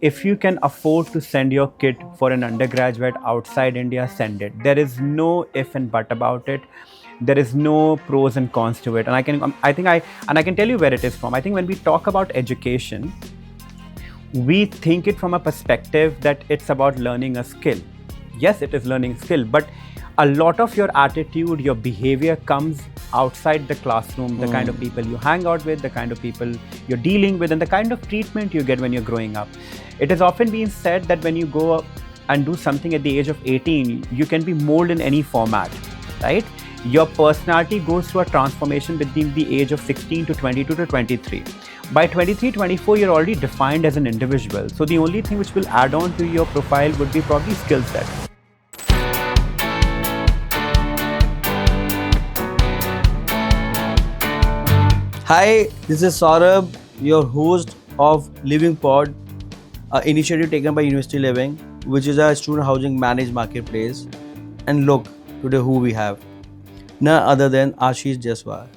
If you can afford to send your kid for an undergraduate outside India, send it. There is no if and but about it. There is no pros and cons to it. And I can tell you where it is from. I think when we talk about education, we think it from a perspective that it's about learning a skill. Yes, it is learning skill, but a lot of your attitude, your behavior comes outside the classroom, the kind of people you hang out with, the kind of people you're dealing with, and the kind of treatment you get when you're growing up. It has often been said that when you go and do something at the age of 18, you can be molded in any format, right? Your personality goes through a transformation between the age of 16 to 22 to 23. By 23, 24, you're already defined as an individual. So the only thing which will add on to your profile would be probably skill set. Hi, this is Saurabh, your host of Living Pod, an initiative taken by University Living, which is a student housing managed marketplace. And look, today who we have? None other than Ashish Jaiswar.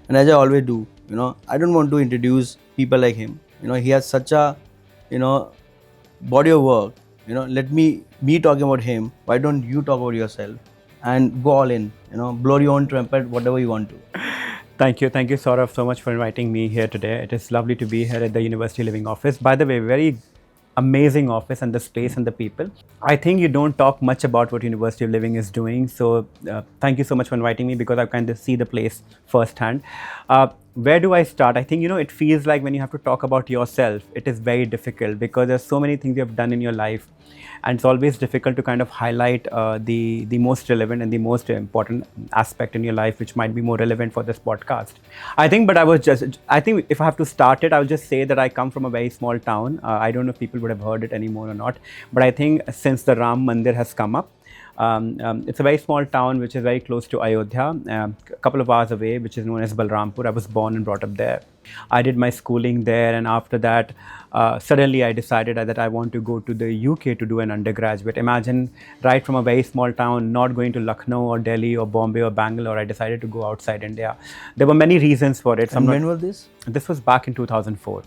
And as I always do, I don't want to introduce people like him. He has such a, body of work. Let me talking about him. Why don't you talk about yourself and go all in? Blow your own trumpet, whatever you want to. Thank you. Thank you, Saurabh, so much for inviting me here today. It is lovely to be here at the University Living office. By the way, very amazing office and the space and the people. I think you don't talk much about what University of Living is doing. So thank you so much for inviting me because I kind of see the place firsthand. Where do I start? I think, it feels like when you have to talk about yourself, it is very difficult because there's so many things you have done in your life. And it's always difficult to kind of highlight the most relevant and the most important aspect in your life, which might be more relevant for this podcast. I think if I have to start it, I'll just say that I come from a very small town. I don't know if people would have heard it anymore or not, but I think since the Ram Mandir has come up, it's a very small town which is very close to Ayodhya, a couple of hours away, which is known as Balrampur. I was born and brought up there. I did my schooling there, and after that, suddenly I decided that I want to go to the UK to do an undergraduate. Imagine, right from a very small town, not going to Lucknow or Delhi or Bombay or Bangalore. I decided to go outside India. There were many reasons for it. And when was this? This was back in 2004.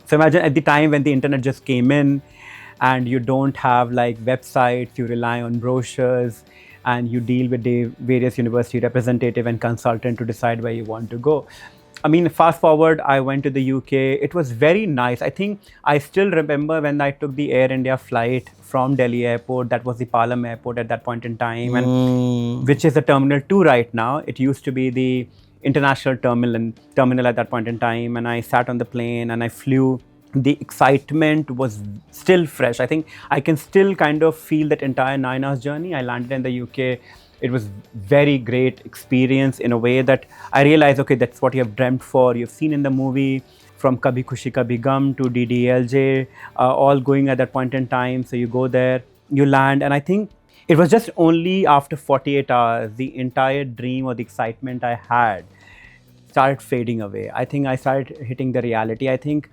So imagine at the time when the internet just came in, and you don't have like websites, you rely on brochures, and you deal with the various university representative and consultant to decide where you want to go. I mean, fast forward, I went to the UK. It was very nice. I think I still remember when I took the Air India flight from Delhi airport. That was the Palam airport at that point in time, and which is the Terminal 2 right now. It used to be the international terminal at that point in time. And I sat on the plane and I flew. The excitement was still fresh. I think I can still kind of feel that entire 9 hours journey. I landed in the UK. It was very great experience in a way that I realized, okay, that's what you have dreamt for. You've seen in the movie from Kabhi Khushi Kabhi Gum to DDLJ, all going at that point in time. So you go there, you land, and I think it was just only after 48 hours, the entire dream or the excitement I had started fading away. I think I started hitting the reality. I think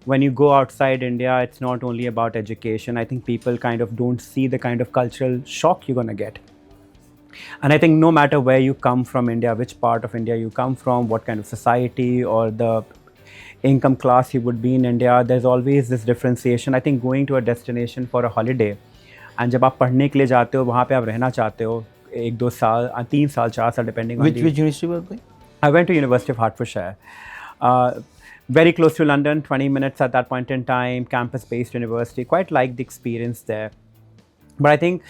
when you go outside India, it's not only about education. I think people kind of don't see the kind of cultural shock you're going to get. And I think no matter where you come from India, which part of India you come from, what kind of society or the income class you would be in India, there's always this differentiation. I think going to a destination for a holiday, and जब आप पढ़ने के लिए जाते हो, वहाँ पे आप रहना चाहते हो 1-2 साल, 3 साल, 4 साल, depending on which university was it? I went to University of Hertfordshire. Very close to London, 20 minutes at that point in time, campus-based university. Quite liked the experience there. But I think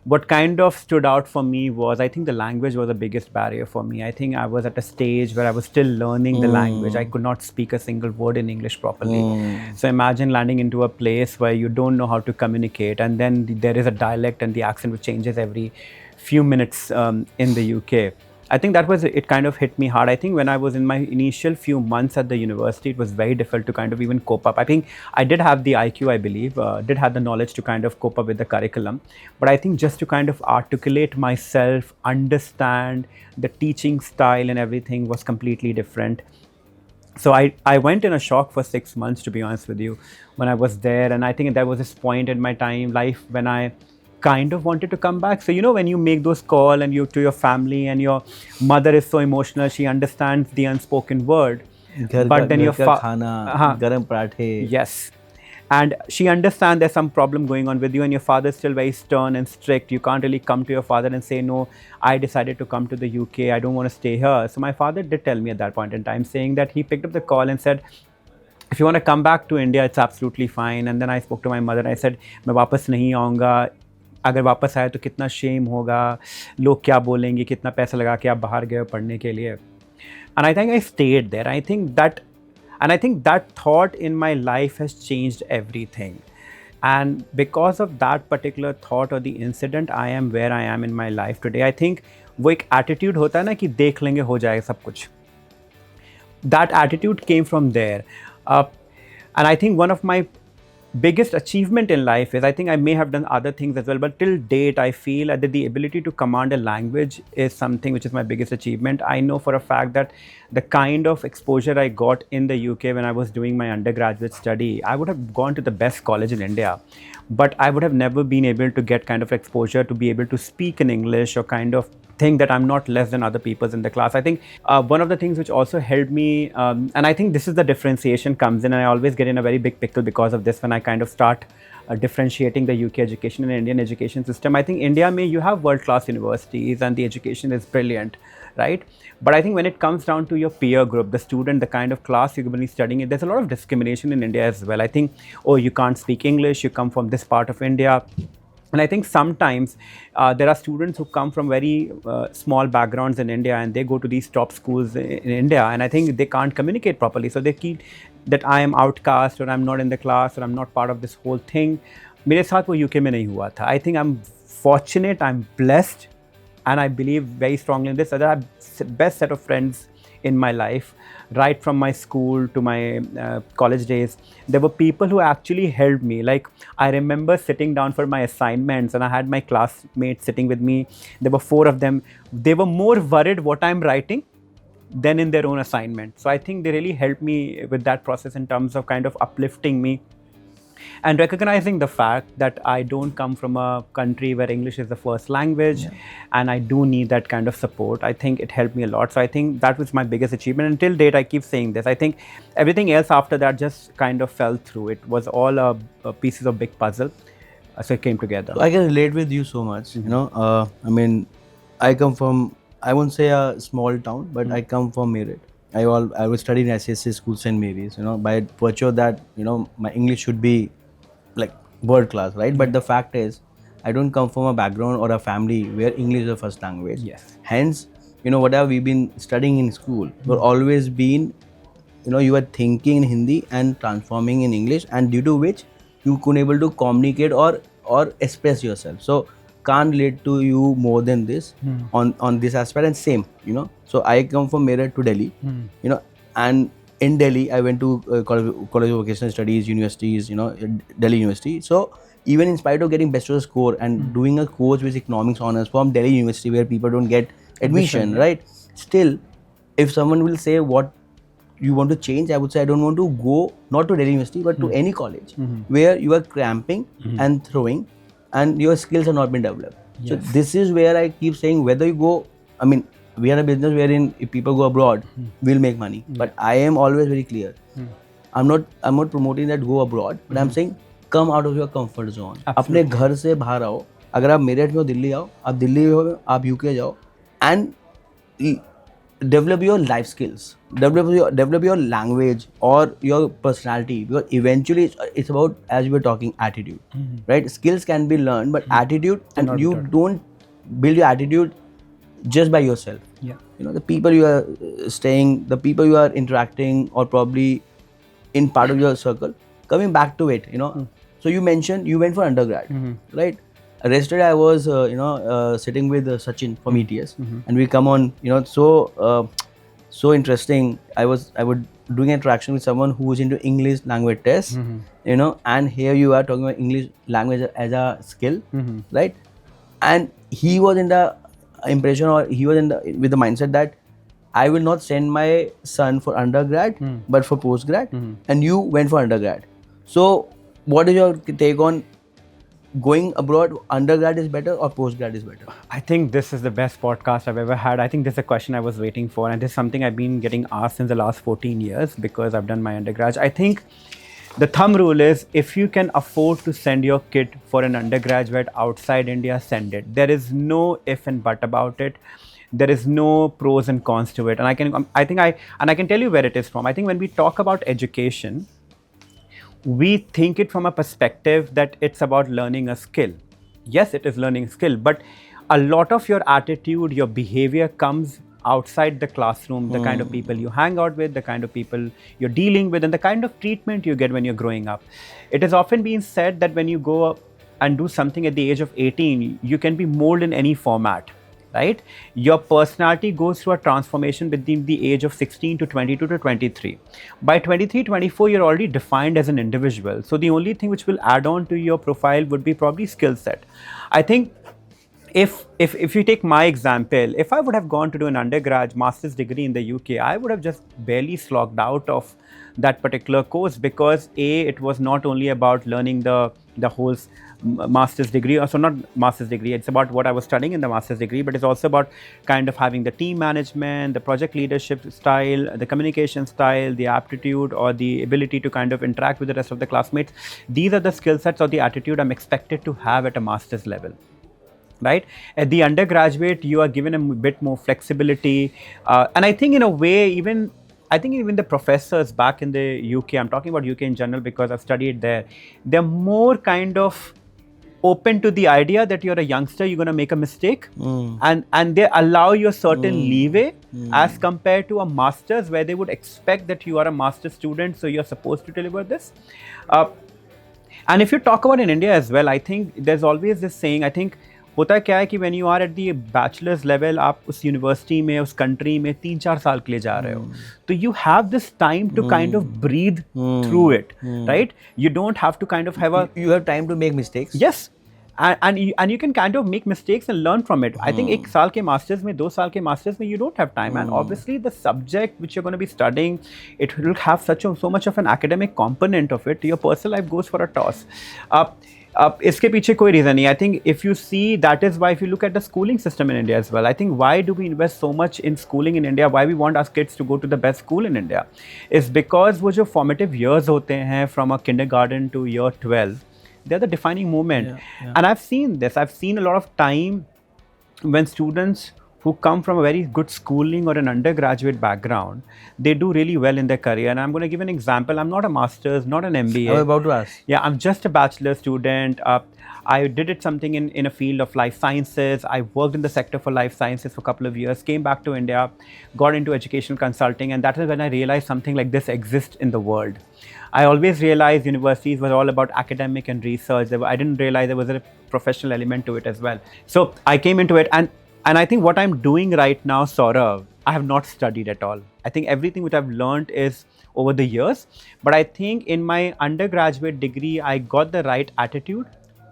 what kind of stood out for me was, I think the language was the biggest barrier for me. I think I was at a stage where I was still learning the language. I could not speak a single word in English properly. So imagine landing into a place where you don't know how to communicate, and then there is a dialect and the accent which changes every few minutes in the UK. I think it kind of hit me hard. I think when I was in my initial few months at the university, it was very difficult to kind of even cope up. I think I did have the IQ, I believe, did have the knowledge to kind of cope up with the curriculum. But I think just to kind of articulate myself, understand the teaching style and everything was completely different. So I went in a shock for 6 months, to be honest with you, when I was there. And I think there was this point in my life when I kind of wanted to come back. So when you make those calls and you to your family, and your mother is so emotional, she understands the unspoken word, but then your khana, garam parathe. Yes, and she understands there's some problem going on with you, and your father's still very stern and strict. You can't really come to your father and say, no, I decided to come to the UK, I don't want to stay here. So my father did tell me at that point in time, saying that he picked up the call and said, if you want to come back to India, it's absolutely fine. And then I spoke to my mother. I said, मैं वापस नहीं आऊँगा. अगर वापस आए तो कितना Shem होगा, लोग क्या बोलेंगे, कितना पैसा लगा के आप बाहर गए पढ़ने के लिए. And I think I stayed there. I think that thought in my life has changed everything. And because of that particular thought or the incident, I am where I am in my life today. I think वो एक attitude होता है ना कि देख लेंगे हो जाएगा सब कुछ. That attitude came from there. And I think one of my biggest achievement in life is, I think I may have done other things as well, but till date I feel that the ability to command a language is something which is my biggest achievement. I know for a fact that the kind of exposure I got in the UK when I was doing my undergraduate study, I would have gone to the best college in India, but I would have never been able to get kind of exposure to be able to speak in English or kind of think that I'm not less than other people in the class. I think one of the things which also helped me, and I think this is the differentiation comes in, and I always get in a very big pickle because of this when I kind of start differentiating the UK education and Indian education system. I think India you have world-class universities and the education is brilliant, right? But I think when it comes down to your peer group, the student, the kind of class you're going to be studying in, there's a lot of discrimination in India as well. I think, oh, you can't speak English, you come from this part of India. And I think sometimes there are students who come from very small backgrounds in India, and they go to these top schools in India, and I think they can't communicate properly. So they keep that I am outcast, or I'm not in the class, or I'm not part of this whole thing. मेरे साथ वो UK में नहीं हुआ था. I think I'm fortunate, I'm blessed, and I believe very strongly in this, that I have the best set of friends in my life. Right from my school to my college days, there were people who actually helped me. Like, I remember sitting down for my assignments, and I had my classmates sitting with me. There were 4 of them. They were more worried what I'm writing than in their own assignment. So I think they really helped me with that process in terms of kind of uplifting me and recognizing the fact that I don't come from a country where English is the first language, and I do need that kind of support. I think it helped me a lot. So I think that was my biggest achievement. Until date, I keep saying this. I think everything else after that just kind of fell through. It was all a pieces of big puzzle. So it came together. So I can relate with you so much. You know, I mean, I come from, I won't say a small town, but I come from Meerut. I was studying SSC school, St. Mary's. You know, by virtue of that, you know, my English should be like world class, right? But the fact is, I don't come from a background or a family where English is the first language. Yes. Hence, you know, whatever we've been studying in school, we've always been, you know, you are thinking in Hindi and transforming in English, and due to which you couldn't able to communicate or express yourself. So can't relate to you more than this on this aspect. And same, you know. So I come from Meerut to Delhi, you know, and in Delhi, I went to College of Vocational Studies, universities, you know, Delhi University. So even in spite of getting best of the score and doing a course with economics honors from Delhi University, where people don't get admission, right? Still, if someone will say what you want to change, I would say I don't want to go not to Delhi University, but to any college where you are cramping and throwing, and your skills have not been developed. So this is where I keep saying, whether you go, I mean, we are a business wherein if people go abroad, we'll make money. But I am always very clear. I'm not promoting that go abroad, but I'm saying come out of your comfort zone. अपने घर से बाहर आओ. अगर आप मेरठ में हो, दिल्ली आओ. आप दिल्ली में हो, आप UK जाओ, and develop your life skills. Develop your language or your personality, because eventually it's about, as we were talking, attitude, right? Skills can be learned, but attitude, and you don't build your attitude just by yourself. Yeah. You know, the people you are staying, the people you are interacting, or probably in part of your circle. Coming back to it, you know, so you mentioned you went for undergrad, right? Yesterday I was, sitting with Sachin from ETS, and we come on, you know, so interesting. I was doing interaction with someone who was into English language tests, you know, and here you are talking about English language as a skill, right? And he was in the impression, or he was with the mindset that I will not send my son for undergrad, but for postgrad, and you went for undergrad. So what is your take on going abroad? Undergrad is better or postgrad is better? I think this is the best podcast I've ever had. I think this is a question I was waiting for, and this is something I've been getting asked since the last 14 years because I've done my undergrad. I think The thumb rule is, if you can afford to send your kid for an undergraduate outside India, send it. There is no if and but about it. There is no pros and cons to it. And I can tell you where it is from. I think when we talk about education, we think it from a perspective that it's about learning a skill. Yes, it is learning a skill, but a lot of your attitude, your behavior comes outside the classroom, the kind of people you hang out with, the kind of people you're dealing with, and the kind of treatment you get when you're growing up. It has often been said that when you go up and do something at the age of 18, you can be molded in any format, right? Your personality goes through a transformation between the age of 16 to 22 to 23. By 23, 24, you're already defined as an individual. So the only thing which will add on to your profile would be probably skill set. I think if you take my example, if I would have gone to do an undergrad master's degree in the UK, I would have just barely slogged out of that particular course, because it was not only about learning the whole master's degree, or so not master's degree, it's about what I was studying in the master's degree, but it's also about kind of having the team management, the project leadership style, the communication style, the aptitude or the ability to kind of interact with the rest of the classmates. These are the skill sets or the attitude I'm expected to have at a master's level. Right? At the undergraduate, you are given a bit more flexibility. And I think in a way, even the professors back in the UK, I'm talking about UK in general because I've studied there, they're more kind of open to the idea that you're a youngster, you're going to make a mistake, and they allow you a certain leeway as compared to a master's, where they would expect that you are a master's student, so you're supposed to deliver this. And if you talk about in India as well, I think there's always this saying, I think होता क्या है कि when you are at the bachelor's level, आप उस university में, उस country में 3-4 साल के लिए जा रहे हो, तो you have this time to kind of breathe through it, right? You don't have to kind of have you have time to make mistakes. Yes. And you can kind of make mistakes and learn from it. I think 1 साल के masters में, 2 साल के masters में, you don't have time. And obviously the subject which you're going to be studying, it will have so much of an academic component of it. Your personal life goes for a toss. इसके पीछे कोई reason नहीं. I think if you see, that is why if you look at the schooling system in India as well, I think why do we invest so much in schooling in India? Why we want our kids to go to the best school in India? Is because वो जो formative years होते हैं from a kindergarten to year 12, they're the defining moment. Yeah. And I've seen this. I've seen a lot of time when students who come from a very good schooling or an undergraduate background, they do really well in their career. And I'm going to give an example. I'm not a master's, not an MBA. I was about to ask. Yeah, I'm just a bachelor student. I did it something in a field of life sciences. I worked in the sector for life sciences for a couple of years, came back to India, got into educational consulting, and that is when I realized something like this exists in the world. I always realized universities were all about academic and research. I didn't realize there was a professional element to it as well. So I came into it, and I think what I'm doing right now, Saurabh, I have not studied at all. I think everything which I've learned is over the years. But I think in my undergraduate degree, I got the right attitude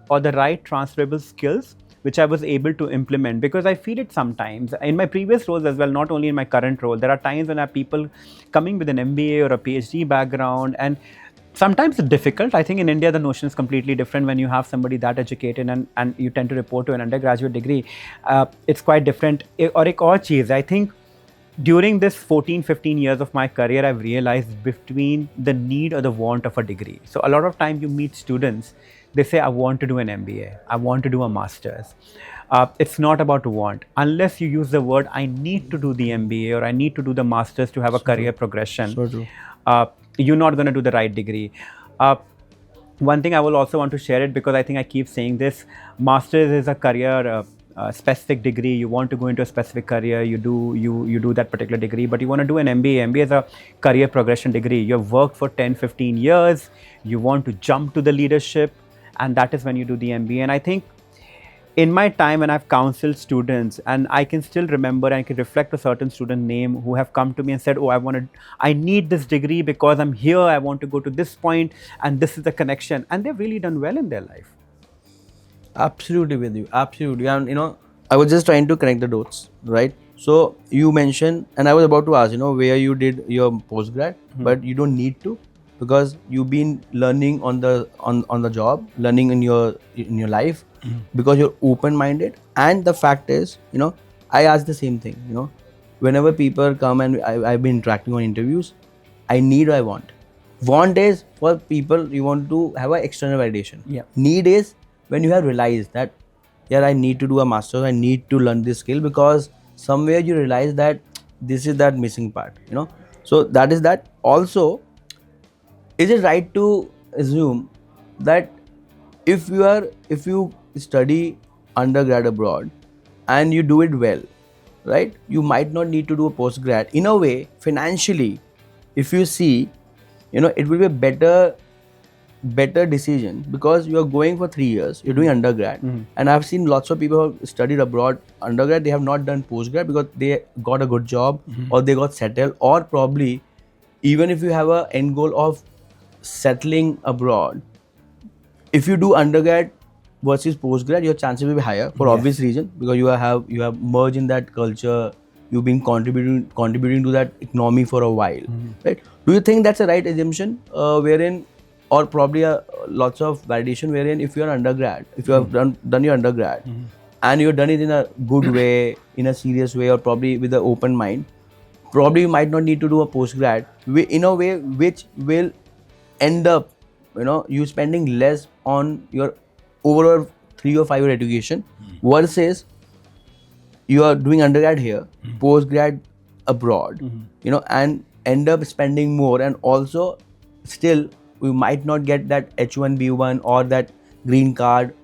or the right transferable skills which I was able to implement, because I feel it sometimes in my previous roles as well, not only in my current role. There are times when I have people coming with an MBA or a PhD background, and sometimes it's difficult. I think in India, the notion is completely different when you have somebody that educated and you tend to report to an undergraduate degree. It's quite different. Or ek aur cheez, I think during this 14-15 years of my career, I've realized between the need or the want of a degree. So a lot of time you meet students, they say, I want to do an MBA, I want to do a master's. It's not about want. Unless you use the word, I need to do the MBA or I need to do the master's to have a career progression, you're not going to do the right degree. One thing I will also want to share it, because I think I keep saying this, master's is a career specific degree. You want to go into a specific career, you do that particular degree, but you want to do an MBA. MBA is a career progression degree. You have worked for 10-15 years, you want to jump to the leadership, and that is when you do the MBA. And I think in my time when I've counseled students, and I can still remember and I can reflect a certain student name who have come to me and said, oh, I need this degree because I'm here, I want to go to this point, and this is the connection. And they've really done well in their life. Absolutely with you. Absolutely. And I was just trying to connect the dots, right? So you mentioned, and I was about to ask, where you did your postgrad, but you don't need to, because you've been learning on the job, learning in your life, because you're open-minded. And the fact is, I ask the same thing, whenever people come and I've been interacting on interviews, I need or I want. Want is for people you want to have an external validation. Yeah. Need is when you have realized that, yeah, I need to do a master's, I need to learn this skill, because somewhere you realize that this is that missing part, you know. So that is that. Also, is it right to assume that if you study undergrad abroad and you do it well, right, you might not need to do a postgrad? In a way, financially, if you see, you know, it will be a better decision, because you are going for 3 years, you're doing undergrad. And I've seen lots of people who have studied abroad undergrad, they have not done postgrad because they got a good job, or they got settled, or probably even if you have a end goal of settling abroad, if you do undergrad versus postgrad, your chances will be higher for Yes. obvious reason, because you have merged in that culture, you've been contributing to that economy for a while, right? Do you think that's a right assumption, wherein, or probably lots of validation, wherein if you're undergrad, if you have done your undergrad, and you've done it in a good way, in a serious way, or probably with an open mind, probably you might not need to do a postgrad in a way which will end up, you know, you spending less on your overall 3 or 5 year education, versus you are doing undergrad here, postgrad abroad, you know, and end up spending more, and also still we might not get that H1B1 or that green card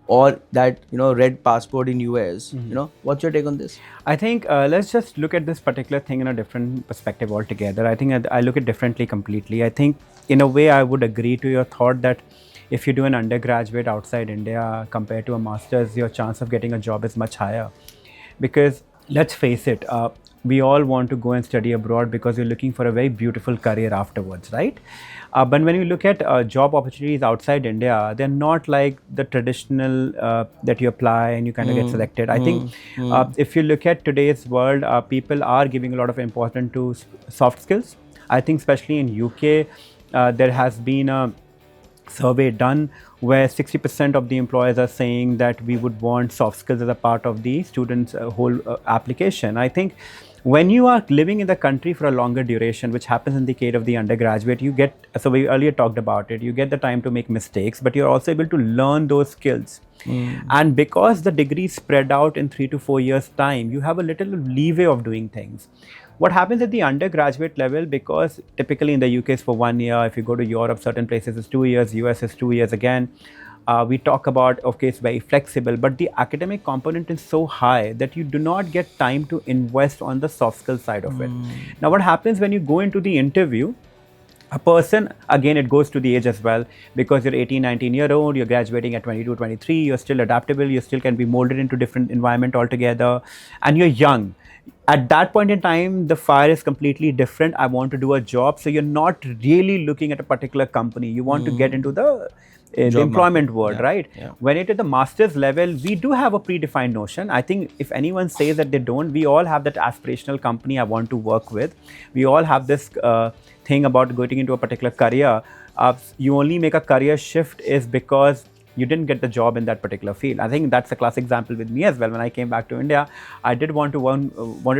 or that, you know, red passport in US. You know, what's your take on this? I think let's just look at this particular thing in a different perspective altogether. I think I look at differently completely. I think in a way I would agree to your thought that if you do an undergraduate outside India compared to a master's, your chance of getting a job is much higher. Because let's face it, we all want to go and study abroad because we're looking for a very beautiful career afterwards, right? But when you look at job opportunities outside India, they're not like the traditional that you apply and you kind of get selected. I think if you look at today's world, people are giving a lot of importance to soft skills. I think especially in UK, there has been a survey done where 60% of the employers are saying that we would want soft skills as a part of the student's whole application. I think when you are living in the country for a longer duration, which happens in the case of the undergraduate, you get, so we earlier talked about it, you get the time to make mistakes, but you're also able to learn those skills. And because the degree is spread out in 3 to 4 years time, you have a little leeway of doing things. What happens at the undergraduate level, because typically in the UK is for 1 year, if you go to Europe, certain places is 2 years, US is 2 years again. We talk about, okay, it's very flexible, but the academic component is so high that you do not get time to invest on the soft skill side of it. Now, what happens when you go into the interview? A person, again, it goes to the age as well, because you're 18, 19-year-old, you're graduating at 22, 23, you're still adaptable, you still can be molded into different environment altogether, and you're young. At that point in time, the fire is completely different. I want to do a job. So you're not really looking at a particular company. You want to get into the employment world, right? Yeah. When it is the master's level, we do have a predefined notion. I think if anyone says that they don't, we all have that aspirational company I want to work with. We all have this thing about going into a particular career. You only make a career shift is because you didn't get the job in that particular field. I think that's a classic example with me as well. When I came back to India, I did wanted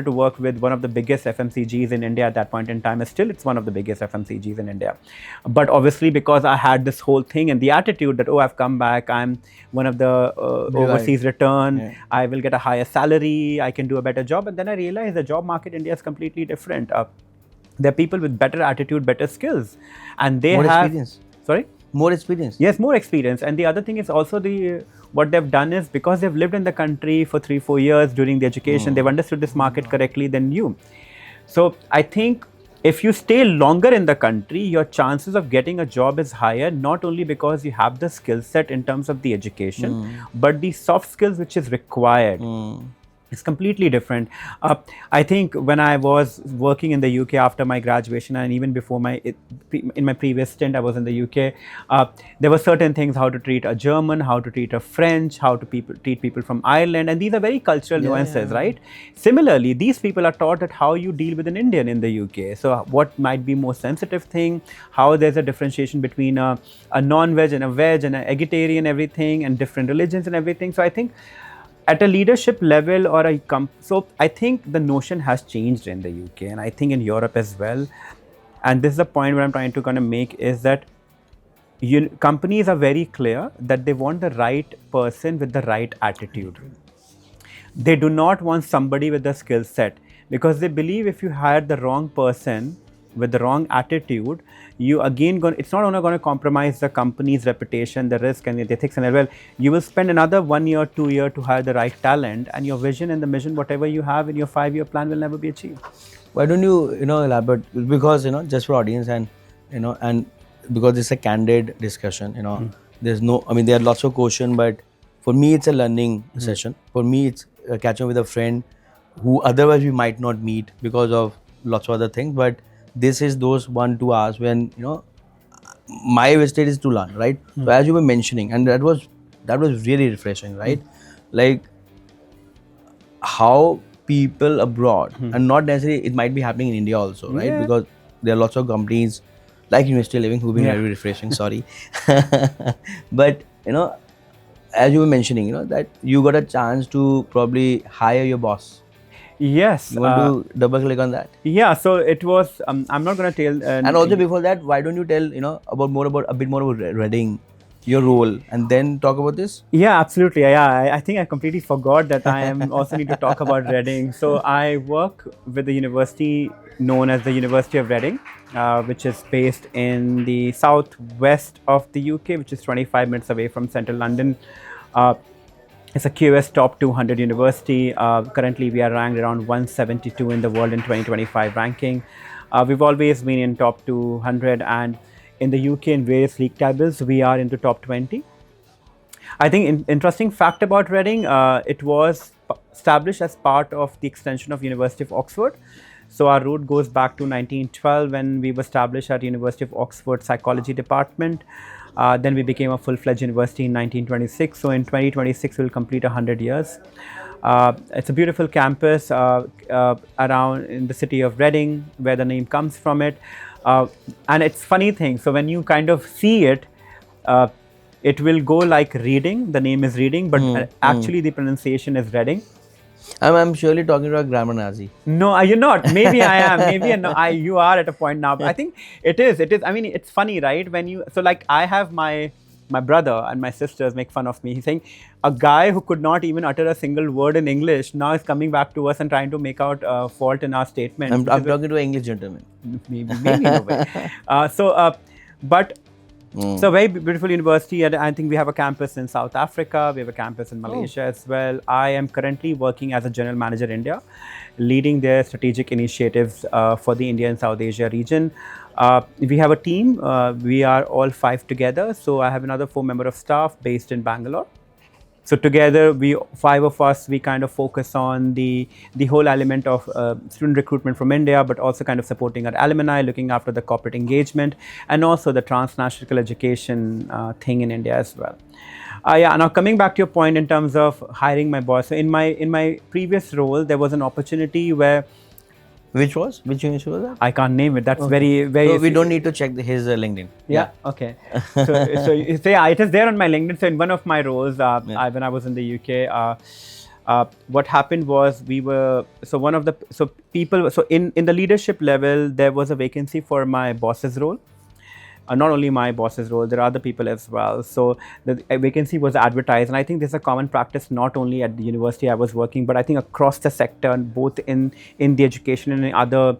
to work with one of the biggest FMCGs in India at that point in time. Still, it's one of the biggest FMCGs in India. But obviously, because I had this whole thing and the attitude that, oh, I've come back, I'm one of the overseas return, Yeah. I will get a higher salary, I can do a better job. And then I realized the job market in India is completely different. There are people with better attitude, better skills, and they More have experience. Sorry. More experience. Yes, more experience. And the other thing is also what they've done is, because they've lived in the country for 3-4 years during the education, they've understood this market correctly than you. So I think if you stay longer in the country, your chances of getting a job is higher, not only because you have the skill set in terms of the education, but the soft skills which is required. It's completely different. I think when I was working in the UK after my graduation, and even before in my previous stint, I was in the UK. There were certain things: how to treat a German, how to treat a French, how to treat people from Ireland, and these are very cultural nuances, right? Similarly, these people are taught that how you deal with an Indian in the UK. So, what might be more sensitive thing? How there's a differentiation between a non-veg and a veg and an vegetarian, everything, and different religions and everything. So, I think at a leadership level or so I think the notion has changed in the UK, and I think in Europe as well. And this is the point where I'm trying to kind of make is that companies are very clear that they want the right person with the right attitude. They do not want somebody with the skill set, because they believe if you hire the wrong person with the wrong attitude, you again it's not only going to compromise the company's reputation, the risk and the ethics, and as well, you will spend another 1 year, 2 year to hire the right talent, and your vision and the mission, whatever you have in your 5-year plan, will never be achieved. Why don't you elaborate? Because just for audience and and because it's a candid discussion, there's no, I mean, there are lots of questions, but for me it's a learning session. For me it's catching up with a friend who otherwise we might not meet because of lots of other things, but this is those 1-2 hours when my wastage is to learn, right? So as you were mentioning, and that was really refreshing, right? Like how people abroad, and not necessarily, it might be happening in India also, right? Yeah. Because there are lots of companies like University Living who've been very refreshing. Sorry, but as you were mentioning, that you got a chance to probably hire your boss. Yes. You want to double click on that? Yeah. So it was. I'm not going to tell. And also before that, why don't you tell about a bit more about Reading, your role, and then talk about this? Yeah, absolutely. Yeah, I think I completely forgot that I am also need to talk about Reading. So I work with the university known as the University of Reading, which is based in the southwest of the UK, which is 25 minutes away from central London. It's a QS top 200 university. Currently, we are ranked around 172 in the world in 2025 ranking. We've always been in top 200, and in the UK in various league tables, we are into top 20. I think interesting fact about Reading, it was established as part of the extension of University of Oxford. So our root goes back to 1912 when we were established at University of Oxford Psychology Department. Then we became a full-fledged university in 1926. So in 2026, we'll complete 100 years. It's a beautiful campus around in the city of Reading, where the name comes from it. And it's funny thing. So when you kind of see it, it will go like reading. The name is Reading, but actually the pronunciation is Reading. I'm surely talking to a grammar Nazi. No, you're not. Maybe I am. Maybe you are at a point now. But I think it is. It is. I mean, it's funny, right? When you like, I have my brother and my sisters make fun of me. He's saying a guy who could not even utter a single word in English now is coming back to us and trying to make out fault in our statement. I'm talking to an English gentleman. Maybe in a way. But. So very beautiful university, and I think we have a campus in South Africa, we have a campus in Malaysia as well. I am currently working as a general manager India, leading their strategic initiatives for the India and South Asia region. We have a team, we are all 5 together. So I have another 4 member of staff based in Bangalore. So together, 5 of us, we kind of focus on the whole element of student recruitment from India, but also kind of supporting our alumni, looking after the corporate engagement, and also the transnational education thing in India as well. Yeah. Now coming back to your point in terms of hiring my boss. So in my previous role, there was an opportunity where. Which university was that? I can't name it. That's very. So we don't need to check his LinkedIn. Yeah. Okay. So yeah, it is there on my LinkedIn. So in one of my roles, when I was in the UK, what happened was people. So in the leadership level, there was a vacancy for my boss's role. Not only my boss's role, there are other people as well. So the vacancy was advertised, and I think this is a common practice not only at the university I was working, but I think across the sector, both in the education and in other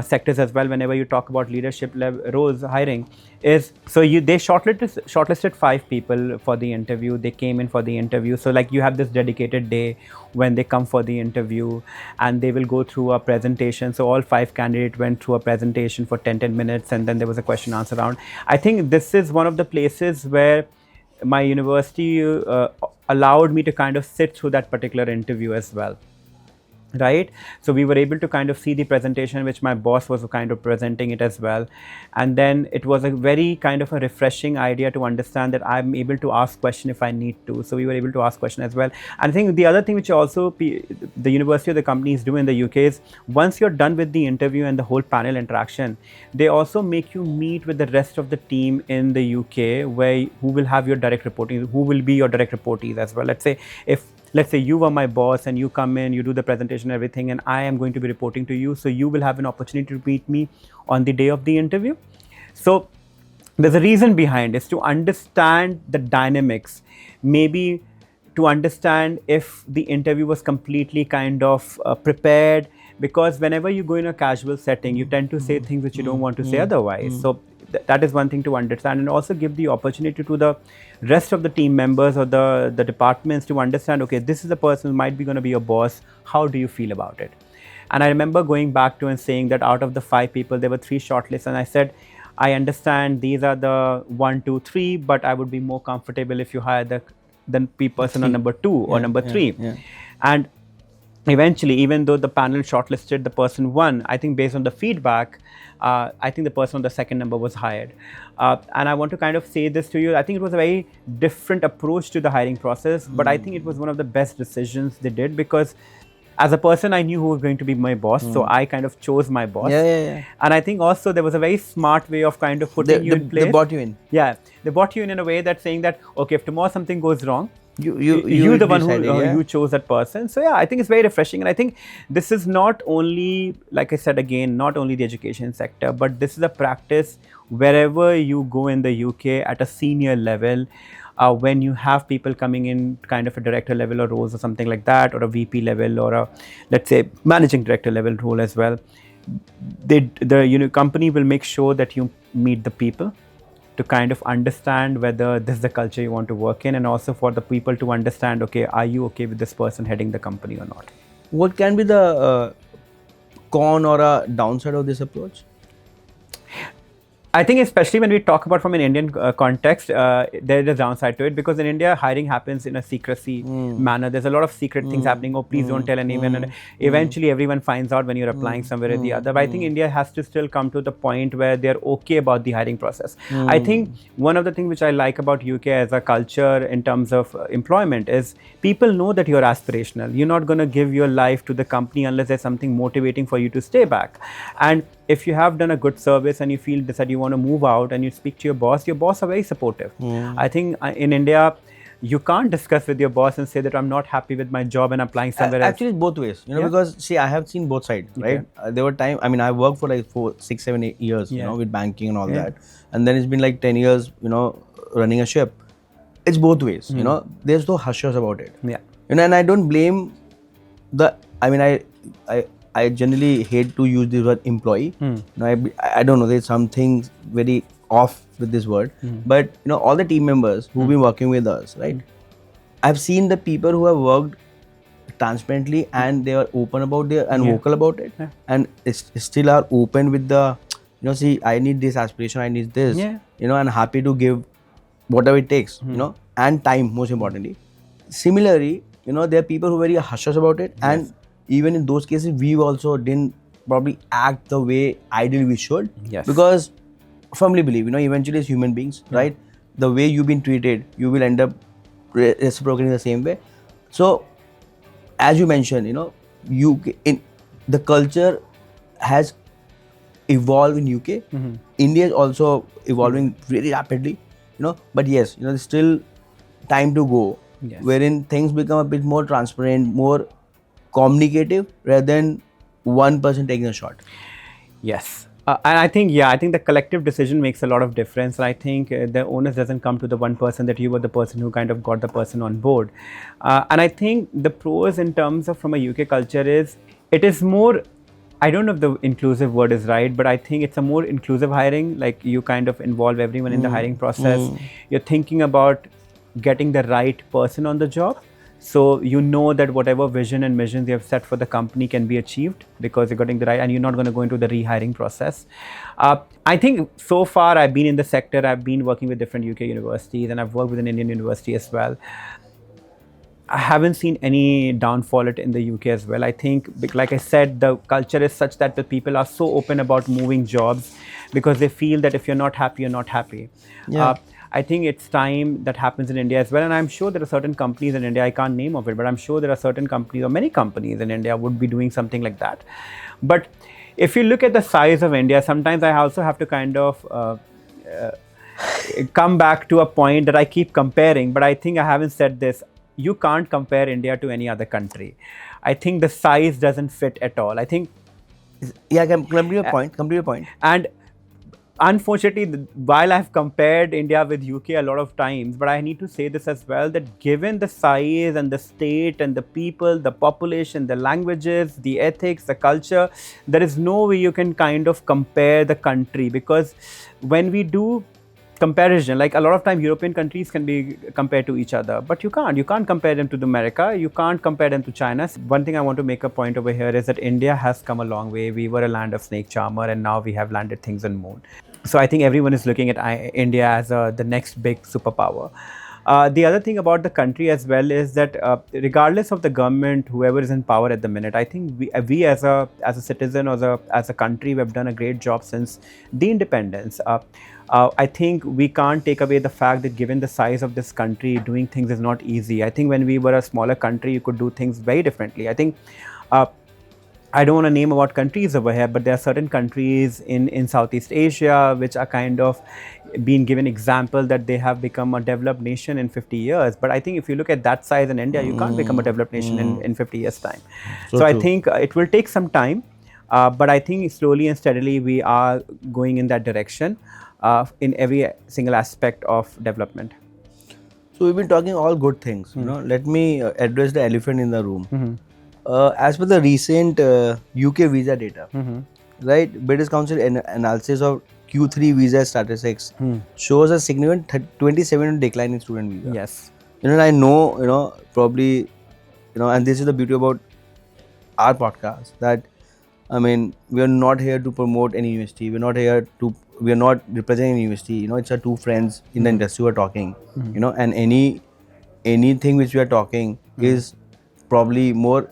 sectors as well. Whenever you talk about leadership roles hiring, is so they shortlisted 5 people for the interview. They came in for the interview. So like you have this dedicated day when they come for the interview, and they will go through a presentation. So all 5 candidates went through a presentation for 10 minutes, and then there was a question answer round. I think this is one of the places where my university allowed me to kind of sit through that particular interview as well. Right. So we were able to kind of see the presentation, which my boss was kind of presenting it as well. And then it was a very kind of a refreshing idea to understand that I'm able to ask question if I need to. So we were able to ask question as well. And I think the other thing which also the university or the companies do in the UK is once you're done with the interview and the whole panel interaction, they also make you meet with the rest of the team in the UK who will have your direct reporting, who will be your direct reportees as well. Let's say if let's say you were my boss and you come in, you do the presentation, everything, and I am going to be reporting to you. So you will have an opportunity to meet me on the day of the interview. So there's a reason behind it, is to understand the dynamics, maybe to understand if the interview was completely kind of prepared, because whenever you go in a casual setting, you tend to say things which you don't want to say otherwise. So that is one thing to understand, and also give the opportunity to the rest of the team members or the departments to understand, okay, this is the person who might be going to be your boss. How do you feel about it? And I remember going back to and saying that out of the 5 people, there were 3 shortlists, and I said, I understand these are the 1, 2, 3, but I would be more comfortable if you hire the person on number 2 or number 3. And eventually, even though the panel shortlisted the person 1, I think based on the feedback, I think the person on the second number was hired. And I want to kind of say this to you. I think it was a very different approach to the hiring process, but I think it was one of the best decisions they did, because as a person, I knew who was going to be my boss, so I kind of chose my boss. And I think also there was a very smart way of kind of putting you in place. They brought you in. Yeah, they brought you in a way that saying that, okay, if tomorrow something goes wrong, you the one who you chose that person. So yeah, I think it's very refreshing, and I think this is not only, like I said again, not only the education sector, but this is a practice wherever you go in the UK at a senior level. When you have people coming in kind of a director level or roles or something like that, or a VP level, or a, let's say, managing director level role as well, the company will make sure that you meet the people to kind of understand whether this is the culture you want to work in, and also for the people to understand, okay, are you okay with this person heading the company or not? What can be the con or a downside of this approach? I think especially when we talk about from an Indian context, there is a downside to it, because in India, hiring happens in a secrecy manner. There's a lot of secret things happening. Oh, please don't tell anyone. And eventually everyone finds out when you're applying somewhere or the other. But I think India has to still come to the point where they're okay about the hiring process. I think one of the things which I like about UK as a culture in terms of employment is people know that you're aspirational. You're not going to give your life to the company unless there's something motivating for you to stay back. And if you have done a good service and you feel that you want to move out and you speak to your boss are very supportive. I think in India, you can't discuss with your boss and say that I'm not happy with my job and applying somewhere else. Actually, it's both ways, because see, I have seen both sides, right? There were times, I mean, I worked for like 4, 6, 7, 8 years, with banking and all that. And then it's been like 10 years, running a ship. It's both ways, there's no hush-hush about it. And I don't blame I generally hate to use the word employee. I don't know, there's something very off with this word. But all the team members who've been working with us, right? I've seen the people who have worked transparently and they are open about it and vocal about it, and still are open with the, see, I need this aspiration, I need this, and happy to give whatever it takes, and time, most importantly. Similarly, there are people who are very hush-hush about it, and even in those cases, we also didn't probably act the way ideally we should. Because firmly believe, eventually as human beings, right? The way you've been treated, you will end up reciprocating the same way. So, as you mentioned, the culture has evolved in UK. India is also evolving really rapidly, But yes, there's still time to go, wherein things become a bit more transparent, more communicative, rather than one person taking a shot. Yes. And I think the collective decision makes a lot of difference. I think the onus doesn't come to the one person that you were the person who kind of got the person on board. And I think the pros in terms of from a UK culture is, it is more, I don't know if the inclusive word is right, but I think it's a more inclusive hiring. Like, you kind of involve everyone in the hiring process. You're thinking about getting the right person on the job. So you know that whatever vision and missions you have set for the company can be achieved because you're getting the right, and you're not going to go into the rehiring process. I think so far I've been in the sector, I've been working with different UK universities, and I've worked with an Indian university as well. I haven't seen any downfall in the UK as well. I think, like I said, the culture is such that the people are so open about moving jobs because they feel that if you're not happy, you're not happy. I think it's time that happens in India as well. And I'm sure there are certain companies in India, I can't name of it, but I'm sure there are certain companies or many companies in India would be doing something like that. But if you look at the size of India, sometimes I also have to kind of come back to a point that I keep comparing, but I think I haven't said this. you can't compare India to any other country. I think the size doesn't fit at all. I think, Yeah, come to your point. Come to your point. and unfortunately, while I've compared India with UK a lot of times, but I need to say this as well, that given the size and the state and the people, the population, the languages, the ethics, the culture, there is no way you can kind of compare the country, because when we do comparison, like a lot of time European countries can be compared to each other, but you can't compare them to the America, you can't compare them to China. One thing I want to make a point over here is that India has come a long way. We were a land of snake charmer, and now we have landed things on moon. So I think everyone is looking at India as the next big superpower. The other thing about the country as well is that regardless of the government, whoever is in power at the minute, I think we as a citizen, or as a country, we have done a great job since the independence. I think we can't take away the fact that given the size of this country, doing things is not easy. I think when we were a smaller country, you could do things very differently. I think uh, I don't want to name about countries over here, but there are certain countries in Southeast Asia which are kind of being given example that they have become a developed nation in 50 years. But I think if you look at that size in India, you can't become a developed nation in 50 years time. So I think it will take some time, but I think slowly and steadily we are going in that direction in every single aspect of development. So we've been talking all good things. You know, let me address the elephant in the room. As per the recent UK visa data, right? British Council analysis of Q3 visa statistics shows a significant 27% decline in student visa. Yes. You know, I know, probably, and this is the beauty about our podcast, that I mean, we are not here to promote any university. We are not representing any university. You know, it's our two friends in the industry who are talking. You know, and anything which we are talking is probably more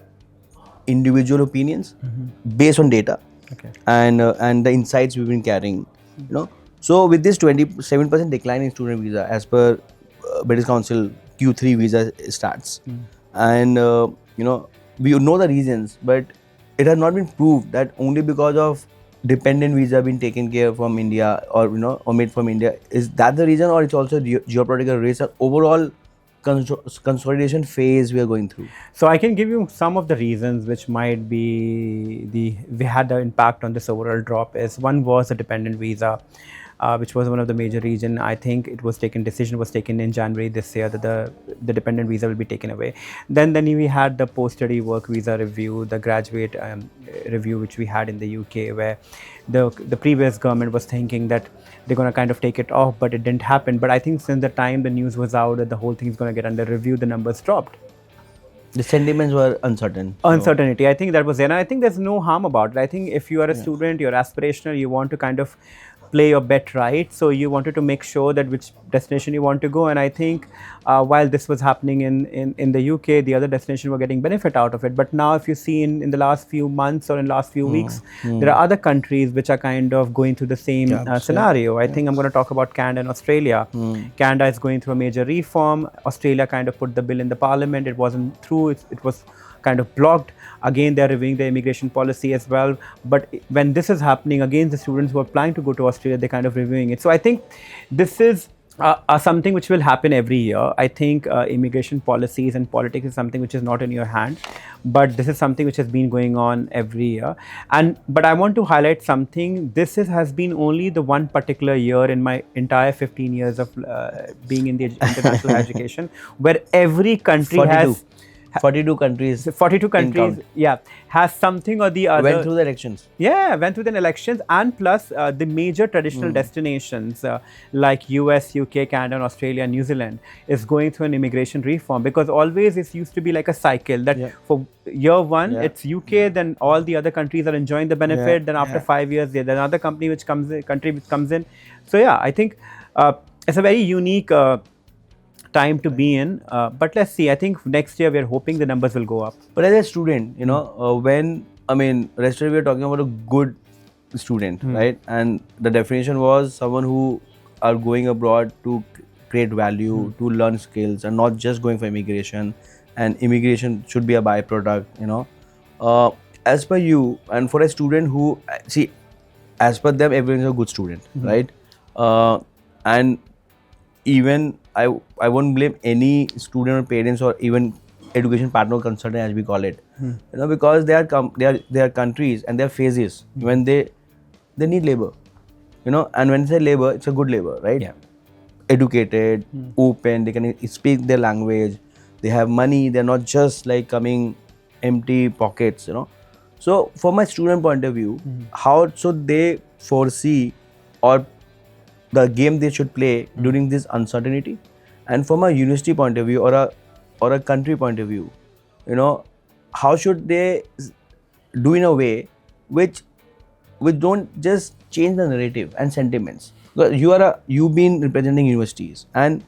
individual opinions based on data, and the insights we've been carrying. You know, so with this 27% decline in student visa as per British Council Q3 visa stats, and we know the reasons, but it has not been proved that only because of dependent visa being taken care from India, or or made from India. Is that the reason, or it's also geopolitical risk or overall consolidation phase we are going through? So I can give you some of the reasons which might be we had the impact on this overall drop. Is one was a dependent visa, which was one of the major reason. I think decision was taken in January this year that the dependent visa will be taken away. Then we had the post-study work visa review, the graduate review which we had in the UK, where the previous government was thinking that they're going to kind of take it off, but it didn't happen. But I think since the time the news was out that the whole thing is going to get under review, the numbers dropped. The sentiments were uncertain. Uncertainty. I think that was there. And I think there's no harm about it. I think if you are a student, you're aspirational, you want to kind of play your bet right. So you wanted to make sure that which destination you want to go. And I think while this was happening in the UK, the other destinations were getting benefit out of it. But now if you see in the last few months or in last few weeks, there are other countries which are kind of going through the same scenario. I think I'm going to talk about Canada and Australia. Canada is going through a major reform. Australia kind of put the bill in the parliament. It wasn't through. It was kind of blocked. Again, they're reviewing their immigration policy as well. But when this is happening, again, the students who are planning to go to Australia, they're kind of reviewing it. So I think this is something which will happen every year. I think immigration policies and politics is something which is not in your hand, but this is something which has been going on every year. But I want to highlight something. This has been only the one particular year in my entire 15 years of being in the international education, where every country 42 countries. 42 countries, has something or the other. Went through the elections. Yeah, went through the elections, and plus the major traditional destinations like US, UK, Canada, and Australia, New Zealand is going through an immigration reform, because always it used to be like a cycle that for year one it's UK, then all the other countries are enjoying the benefit. Then after 5 years, there's another country which comes in. So yeah, I think it's a very unique time to be in, but let's see. I think next year we're hoping the numbers will go up. But as a student, when yesterday we were talking about a good student, right? And the definition was someone who are going abroad to create value, to learn skills, and not just going for immigration. And immigration should be a byproduct, as per you, and for a student who, see, as per them, everyone is a good student, right? And even I won't blame any student or parents or even education partner or consultant, as we call it. Because they are countries and there are phases when they need labor. And when I say labor, it's a good labor, right? Yeah. Educated, open, they can speak their language, they have money, they're not just like coming empty pockets. So from my student point of view, how should they foresee or the game they should play during this uncertainty? And from a university point of view or a country point of view, how should they do in a way which don't just change the narrative and sentiments? Because you've been representing universities, and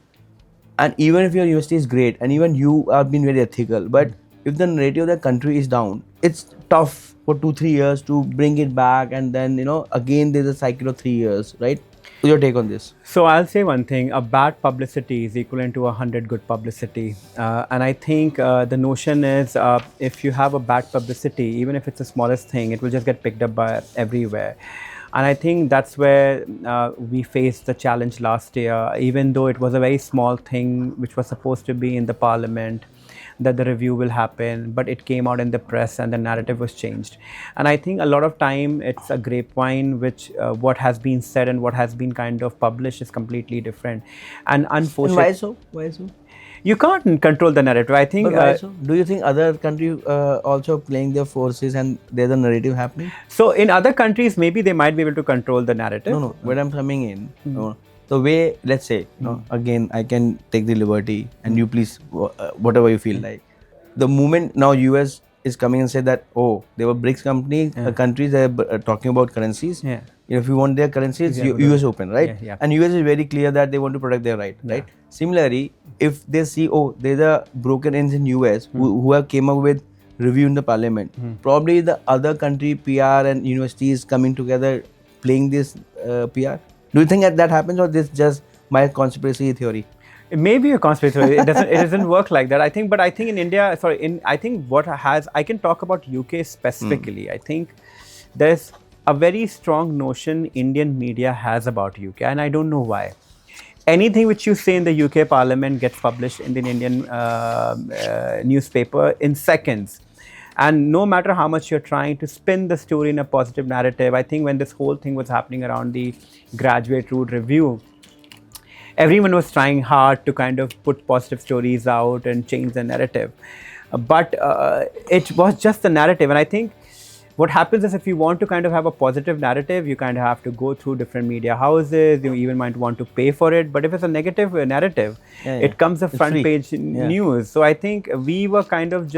even if your university is great and even you are being very ethical, but if the narrative of the country is down, it's tough for 2-3 years to bring it back, and then again there's a cycle of 3 years, right? What's your take on this? So I'll say one thing: a bad publicity is equivalent to 100 good publicity, and I think the notion is if you have a bad publicity, even if it's the smallest thing, it will just get picked up by everywhere. And I think that's where we faced the challenge last year, even though it was a very small thing which was supposed to be in the parliament, that the review will happen, but it came out in the press and the narrative was changed. And I think a lot of time it's a grapevine, which what has been said and what has been kind of published is completely different. And unfortunately, Why so? Why so? You can't control the narrative. I think. But why so? Do you think other countries also playing their forces and there's a narrative happening? So in other countries, maybe they might be able to control the narrative. No. Where I'm coming in, the way, let's say, again, I can take the liberty, and you please, whatever you feel like. The moment now US is coming and say that, oh, they were BRICS countries that are talking about currencies. Yeah. If you want their currencies, US open, right? Yeah. And US is very clear that they want to protect their right, right? Similarly, if they see, oh, there's a broken ends in US who have came up with review in the parliament, probably the other country PR and universities coming together playing this PR. Do you think that happens, or this just my conspiracy theory? It may be a conspiracy theory. It doesn't work like that. I think in India, I think I can talk about UK specifically. I think there's a very strong notion Indian media has about UK, and I don't know why. Anything which you say in the UK Parliament gets published in the Indian newspaper in seconds. And no matter how much you're trying to spin the story in a positive narrative, I think when this whole thing was happening around the graduate route review, everyone was trying hard to kind of put positive stories out and change the narrative. But it was just the narrative. And I think what happens is, if you want to kind of have a positive narrative, you kind of have to go through different media houses. You even might want to pay for it. But if it's a negative narrative, it comes a front page news. So I think we were kind of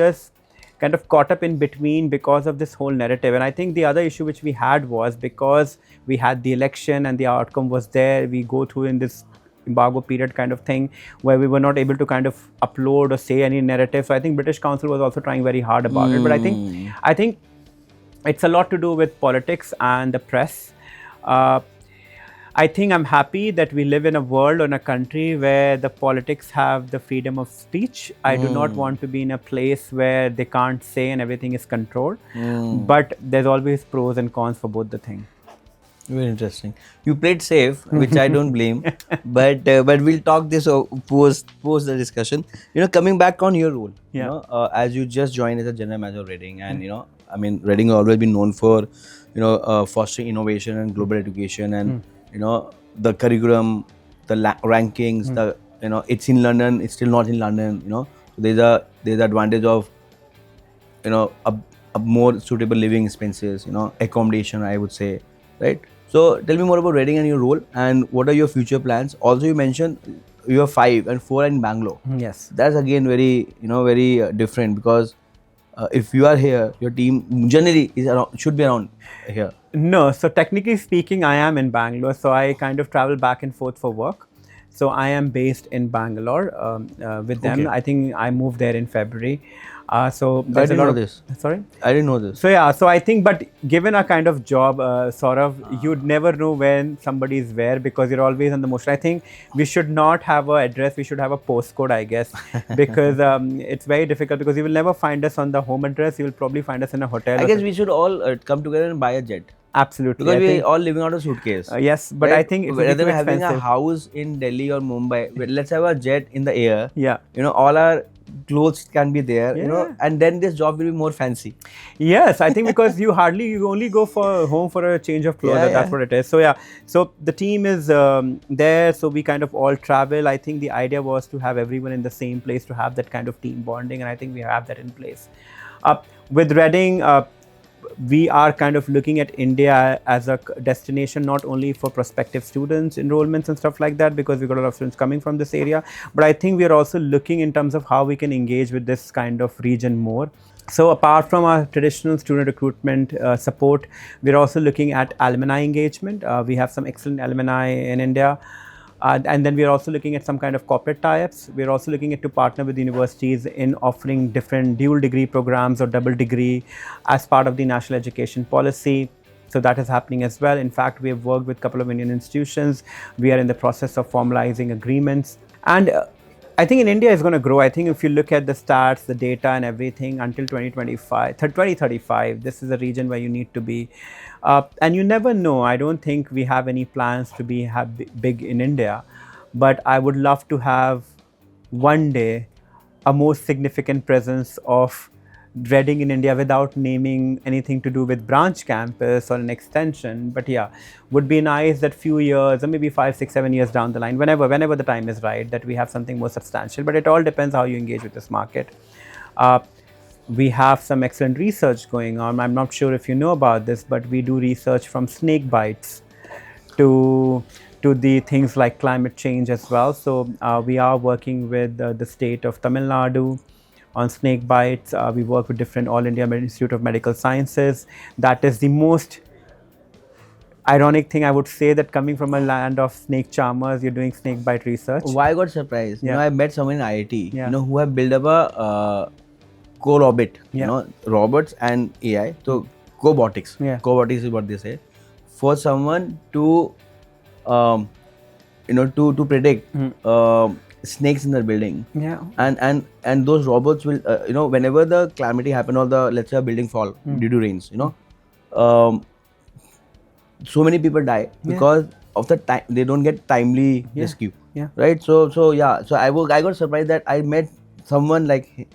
caught up in between because of this whole narrative. And I think the other issue which we had was, because we had the election and the outcome was there, we go through in this embargo period kind of thing where we were not able to kind of upload or say any narrative. So I think British Council was also trying very hard about it. But I think it's a lot to do with politics and the press. I think I'm happy that we live in a world or in a country where the politics have the freedom of speech. I do not want to be in a place where they can't say and everything is controlled. But there's always pros and cons for both the thing. Very interesting. You played safe, which I don't blame, but we'll talk this post the discussion. Coming back on your role, as you just joined as a general manager of Reading, and Reading has always been known for fostering innovation and global education, and the curriculum, the rankings, it's in London, it's still not in London. There's the advantage of a more suitable living expenses, accommodation, I would say, right? So tell me more about Reading and your role, and what are your future plans? Also, you mentioned you have 5 and 4 in Bangalore. Yes. That's again very different, because if you are here, your team generally should be around here. No, so technically speaking, I am in Bangalore. So I kind of travel back and forth for work. So I am based in Bangalore with them. Okay. I think I moved there in February. So I didn't know this. Sorry? I didn't know this. So yeah, so I think, but given a kind of job, Saurabh, you'd never know when somebody is where, because you're always on the motion. I think we should not have an address, we should have a postcode, I guess, because it's very difficult, because you will never find us on the home address, you will probably find us in a hotel. I guess we should all come together and buy a jet. Absolutely. because I we're think, all living out of suitcase. yes, but I Right? think it will be Rather too than having a expensive. house in Delhi or Mumbai, let's have a jet in the air. Yeah. All our clothes can be there. Yeah. And then this job will be more fancy. Yes, I think because you only go for home for a change of clothes, Yeah, and that's yeah. what it is. So yeah, so the team is there. So we kind of all travel. I think the idea was to have everyone in the same place to have that kind of team bonding, and I think we have that in place. With Reading, we are kind of looking at India as a destination not only for prospective students, enrollments and stuff like that, because we've got a lot of students coming from this area, but I think we are also looking in terms of how we can engage with this kind of region more. So apart from our traditional student recruitment support, we're also looking at alumni engagement. We have some excellent alumni in India. And then we're also looking at some kind of corporate tie-ups. We're also looking at to partner with universities in offering different dual degree programs or double degree as part of the national education policy. So that is happening as well. In fact, we have worked with a couple of Indian institutions. We are in the process of formalizing agreements. And I think in India is going to grow. I think if you look at the stats, the data and everything until 2025, 2035, this is a region where you need to be. And you never know. I don't think we have any plans to be big in India. But I would love to have one day a more significant presence of Reading in India without naming anything to do with branch campus or an extension. But yeah, would be nice that few years or maybe 5, 6, 7 years down the line, whenever the time is right, that we have something more substantial. But it all depends how you engage with this market. Uh, we have some excellent research going on. I'm not sure if you know about this, but we do research from snake bites to the things like climate change as well. So we are working with the state of Tamil Nadu on snake bites. We work with different All India Institute of Medical Sciences. That is the most ironic thing I would say, that coming from a land of snake charmers, you're doing snake bite research. Why I got surprised? Yeah. I met someone in IIT, Yeah. who have built up a co-robot, Yeah. robots and AI. So cobotics. Yeah. Cobotics is what they say. For someone to, to predict snakes in their building. Yeah. And those robots will, whenever the calamity happen or the, let's say, a building fall due to rains, so many people die because of the time they don't get timely rescue. Yeah. Right. So yeah. So I got surprised that I met someone like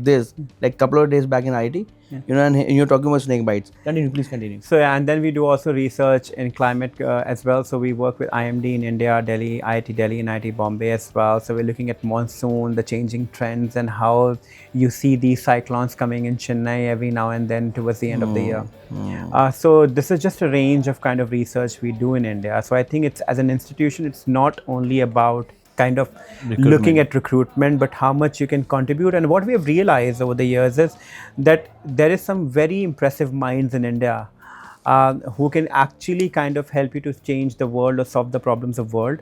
this like couple of days back in IT. And you're talking about snake bites. Please continue. So yeah, and then we do also research in climate as well. So we work with IMD in India, Delhi, IIT Delhi and IIT Bombay as well. So we're looking at monsoon, the changing trends, and how you see these cyclones coming in Chennai every now and then towards the end of the year. So this is just a range of kind of research we do in India. So I think it's, as an institution, it's not only about kind of looking at recruitment, but how much you can contribute. And what we have realized over the years is that there is some very impressive minds in India who can actually kind of help you to change the world or solve the problems of world.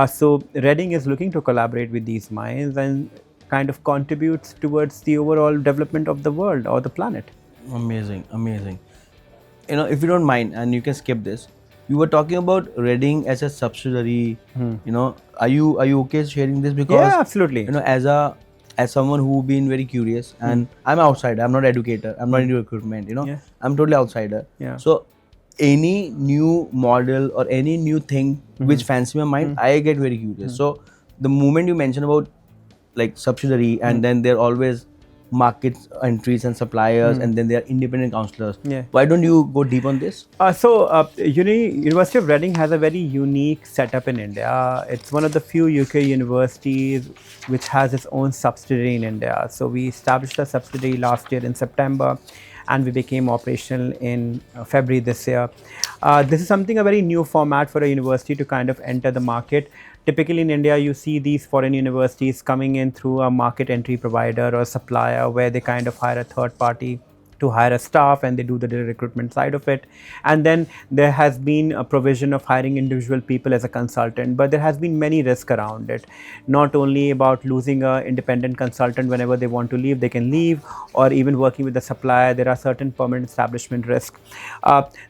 So Reading is looking to collaborate with these minds and kind of contributes towards the overall development of the world or the planet. Amazing. If you don't mind, and you can skip this, you were talking about Reading as a subsidiary. Are you okay sharing this? Because Yeah, absolutely. As someone who been very curious, and I'm outsider, I'm not educator, I'm not into recruitment, I'm totally outsider. Yeah. So any new model or any new thing which fancy my mind, I get very curious. So the moment you mention about like subsidiary, and then they're always market entries and suppliers, and then they are independent counselors. Yeah. Why don't you go deep on this? University of Reading has a very unique setup in India. It's one of the few UK universities which has its own subsidiary in India. So we established a subsidiary last year in September, and we became operational in February this year. This is a very new format for a university to kind of enter the market. Typically in India, you see these foreign universities coming in through a market entry provider or supplier, where they kind of hire a third party to hire a staff, and they do the recruitment side of it. And then there has been a provision of hiring individual people as a consultant, but there has been many risks around it. Not only about losing an independent consultant whenever they want to leave, they can leave, or even working with the supplier, there are certain permanent establishment risks.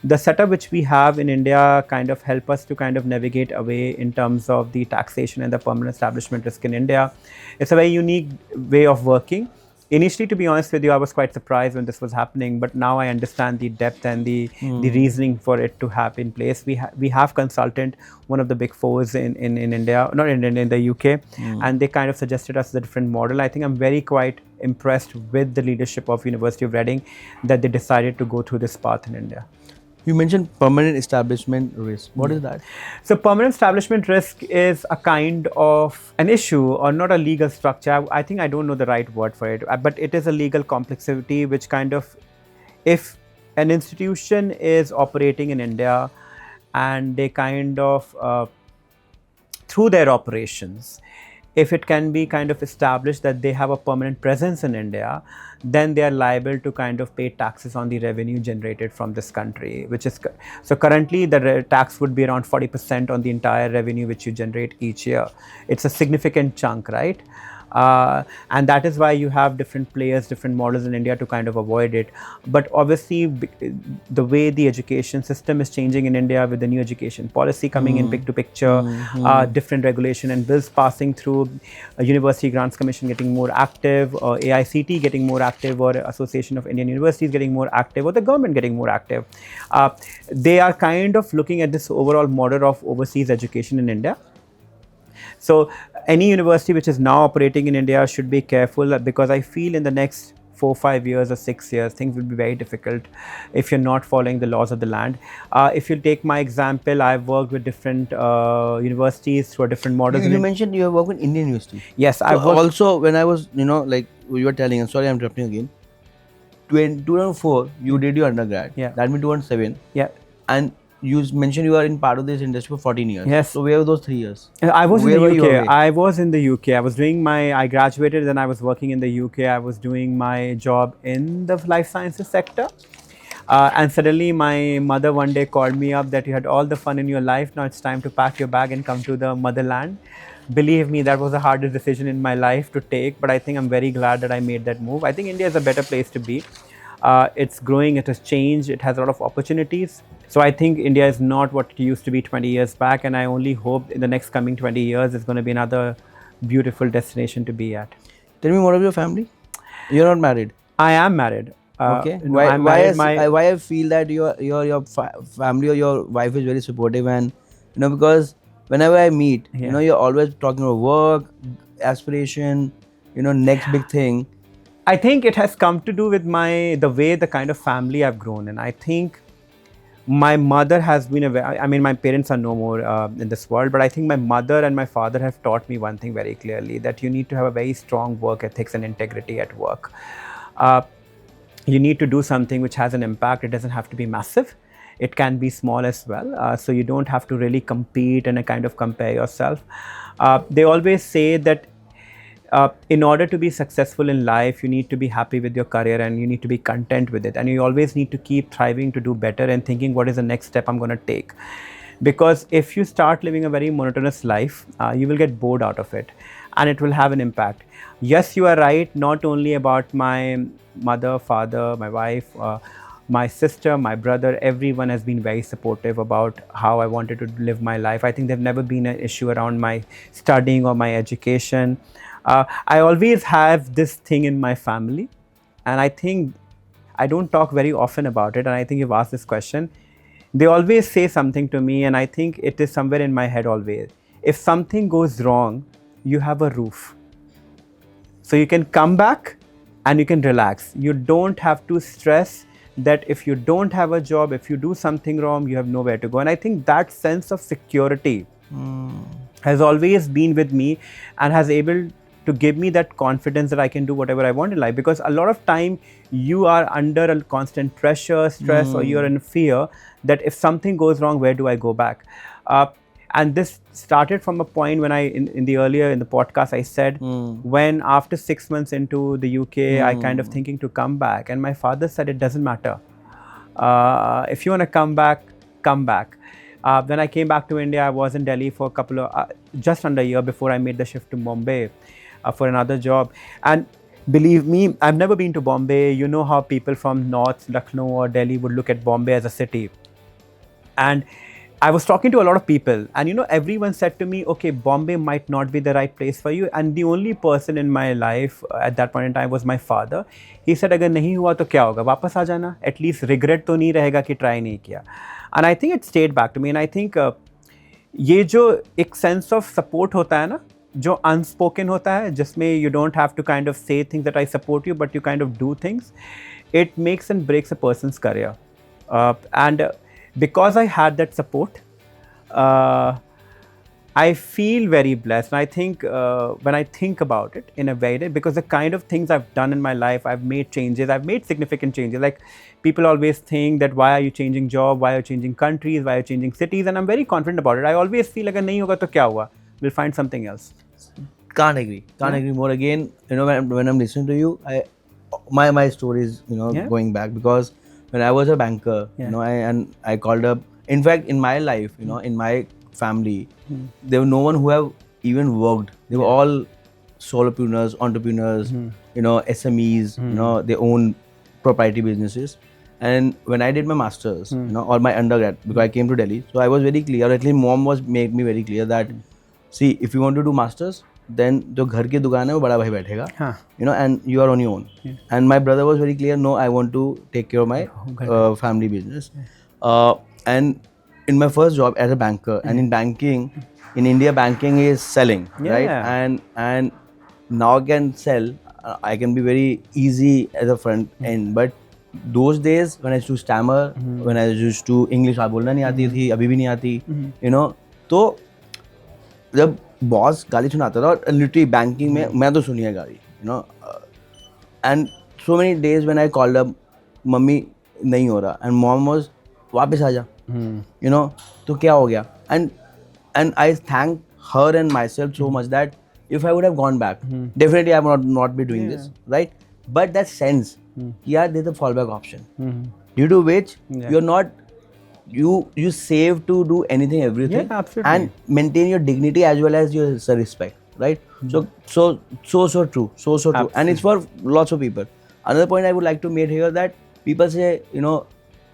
The setup which we have in India kind of help us to kind of navigate away in terms of the taxation and the permanent establishment risk in India. It's a very unique way of working. Initially, to be honest with you, I was quite surprised when this was happening, but now I understand the depth and the reasoning for it to have in place. We have consultant, one of the big fours in India, not in India, in the UK, and they kind of suggested us a different model. I think I'm very quite impressed with the leadership of University of Reading that they decided to go through this path in India. You mentioned permanent establishment risk. What is that? So permanent establishment risk is a kind of an issue or not a legal structure. I think I don't know the right word for it, but it is a legal complexity which kind of, if an institution is operating in India and they kind of, through their operations, if it can be kind of established that they have a permanent presence in India, then they are liable to kind of pay taxes on the revenue generated from this country, which is, so currently the tax would be around 40% on the entire revenue which you generate each year. It's a significant chunk, right? And that is why you have different players, different models in India to kind of avoid it. But obviously, the way the education system is changing in India with the new education policy coming in to picture, different regulation and bills passing through, University Grants Commission getting more active, or AICT getting more active, or Association of Indian Universities getting more active, or the government getting more active. They are kind of looking at this overall model of overseas education in India. So any university which is now operating in India should be careful, because I feel in the next 4, 5 years or 6 years, things will be very difficult if you're not following the laws of the land. If you take my example, I've worked with different universities through different models. You mentioned you have worked with Indian University. Yes, So I've worked. also, when I was, like you were telling, I'm sorry I'm interrupting again. 2004, you did your undergrad. Yeah. That means 2007. Yeah. And you mentioned you are in part of this industry for 14 years. Yes. So where were those 3 years? I was Where were in you the away? UK. I was in the UK. I was doing I graduated, then I was working in the UK. I was doing my job in the life sciences sector. And suddenly my mother one day called me up that you had all the fun in your life. Now it's time to pack your bag and come to the motherland. Believe me, that was the hardest decision in my life to take. But I think I'm very glad that I made that move. I think India is a better place to be. It's growing, it has changed, it has a lot of opportunities. So I think India is not what it used to be 20 years back, and I only hope in the next coming 20 years it's going to be another beautiful destination to be at. Tell me more of your family. You're not married. I am married. Okay. No, I'm married. Why I feel that your family or your wife is very supportive, and because whenever I meet, you're always talking about work, aspiration, next big thing. I think it has come to do with the way, the kind of family I've grown in. I think my mother has been my parents are no more in this world, but I think my mother and my father have taught me one thing very clearly, that you need to have a very strong work ethics and integrity at work. You need to do something which has an impact. It doesn't have to be massive. It can be small as well. So you don't have to really compete and kind of compare yourself. They always say that in order to be successful in life, you need to be happy with your career and you need to be content with it. And you always need to keep thriving to do better and thinking, what is the next step I'm going to take? Because if you start living a very monotonous life, you will get bored out of it and it will have an impact. Yes, you are right, not only about my mother, father, my wife, my sister, my brother, everyone has been very supportive about how I wanted to live my life. I think there's never been an issue around my studying or my education. I always have this thing in my family, and I think I don't talk very often about it, and I think you've asked this question. They always say something to me, and I think it is somewhere in my head always. If something goes wrong, you have a roof. So you can come back and you can relax. You don't have to stress that if you don't have a job, if you do something wrong, you have nowhere to go. And I think that sense of security has always been with me and has able to give me that confidence that I can do whatever I want in life. Because a lot of time you are under a constant pressure, stress, or you're in fear that if something goes wrong, where do I go back? And this started from a point when in the podcast, I said, when after 6 months into the UK, I kind of thinking to come back. And my father said, it doesn't matter. If you want to come back, come back. When I came back to India, I was in Delhi for just under a year before I made the shift to Bombay for another job. And believe me, I've never been to Bombay. You know how people from North, Lucknow or Delhi would look at Bombay as a city. And I was talking to a lot of people, and everyone said to me, okay, Bombay might not be the right place for you. And the only person in my life at that point in time was my father. He said, अगर नहीं हुआ तो क्या होगा, वापस आ जाना, at least regret तो नहीं रहेगा कि try नहीं किया. And I think it stayed back to me, and I think ये जो एक sense of support होता है ना, जो unspoken होता है, जिसमें you don't have to kind of say things that I support you, but you kind of do things, it makes and breaks a person's career. And because I had that support, I feel very blessed. And I think when I think about it in a way, because the kind of things I've done in my life, I've made changes, I've made significant changes. Like people always think that why are you changing job, why are you changing countries, why are you changing cities, and I'm very confident about it. I always feel like nahi hoga to kya hua, we'll find something else. Can't agree more. Again, when I'm listening to you, my story is going back, because when I was a banker, I called up. In fact, in my life, in my family, there was no one who have even worked. They were all solopreneurs, entrepreneurs, SMEs, their own proprietary businesses. And when I did my masters, or my undergrad, because I came to Delhi, so I was very clear. At least mom made me very clear that, see, if you want to do masters, then जो घर की दुकान है वो बड़ा भाई बैठेगा, and you are on your own. And my brother was very clear, no, I want to take care of my family business. And in my first job as a banker, and in banking, in India, banking is selling, right? And now I can sell, I can be very easy as a front end, but those days when I used to stammer, when I used to English बोलना नहीं आती थी, अभी भी नहीं आती, तो जब बॉस गाली सुनाता था, और लिटरली बैंकिंग में मैं तो सुनी है गाली, and so many days when I called up, mummy नहीं हो रहा, एंड मॉम वाज वापस आ जा, तो क्या हो गया, and I thank her and my self so much that if I would have gone back, definitely I would not be doing this, right? But that sense, yeah, there's a fallback option, due to which you're not, you save to do anything, everything, and maintain your dignity as well as your self-respect, right? So true, so true, and it's for lots of people. Another point I would like to make here, that people say,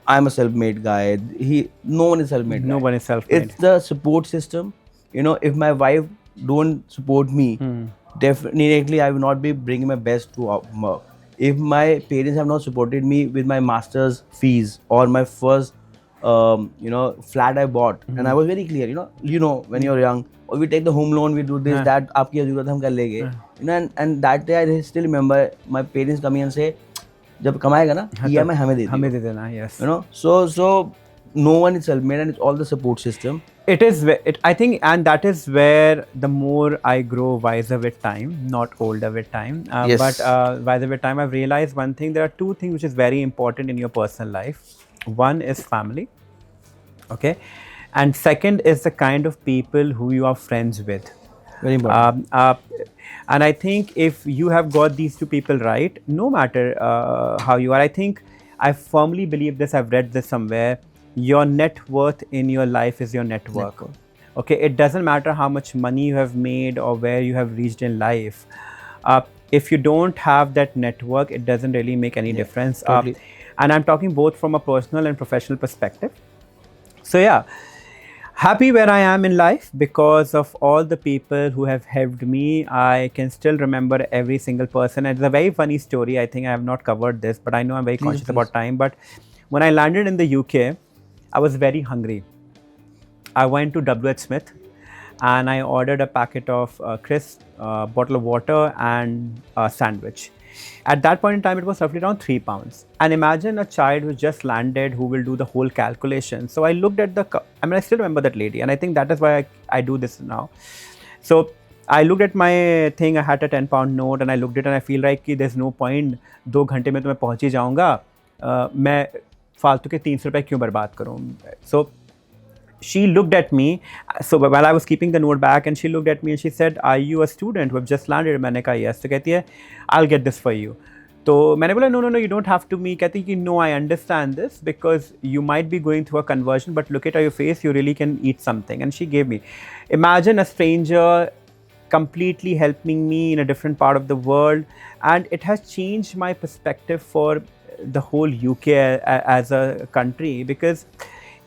I'm a self-made guy. No one is self-made. No one is self-made. It's the support system. If my wife don't support me, definitely I will not be bringing my best to work. If my parents have not supported me with my master's fees or my first flat I bought, and I was very clear, when you're young, or we take the home loan, we do this, that, aapki ज़रूरत हम कर लेंगे, and that day I still remember my parents coming and say, जब कमाएगा ना, EMI हमें दे देना, yes, so no one is self-made, and it's all the support system. It is, I think, and that is where the more I grow wiser with time, not older with time, Yes. but wiser with time, I've realized one thing. There are two things which is very important in your personal life. One is family, okay, and second is the kind of people who you are friends with. Very important. And I think if you have got these two people right, no matter how you are, I think I firmly believe this, I've read this somewhere, your net worth in your life is your network. Okay, it doesn't matter how much money you have made or where you have reached in life. If you don't have that network, it doesn't really make any difference. Totally. And I'm talking both from a personal and professional perspective. So yeah, happy where I am in life because of all the people who have helped me. I can still remember every single person. And it's a very funny story. I think I have not covered this, but I know I'm very conscious about time. But when I landed in the UK, I was very hungry. I went to WH Smith and I ordered a packet of crisps, a bottle of water and a sandwich. At that point in time, it was roughly around £3. And imagine a child who just landed who will do the whole calculation. So I looked at I still remember that lady, and I think that is why I do this now. So I looked at my thing, I had a £10 note, and I looked at it and I feel like there's no point, 2 घंटे में तो मैं पहुंच ही जाऊंगा, मैं फालतू के 300 रुपए क्यों बर्बाद करूं. So she looked at me, so while I was keeping the note back, and she looked at me and she said, are you a student who have just landed? मैंने कहा yes. तो कहती है, I'll get this for you. तो मैंने बोला no, you don't have to. Me कहती है कि no, I understand this because you might be going through a conversion, but look at your face, you really can eat something. And she gave me. Imagine a stranger completely helping me in a different part of the world, and it has changed my perspective for the whole UK as a country, because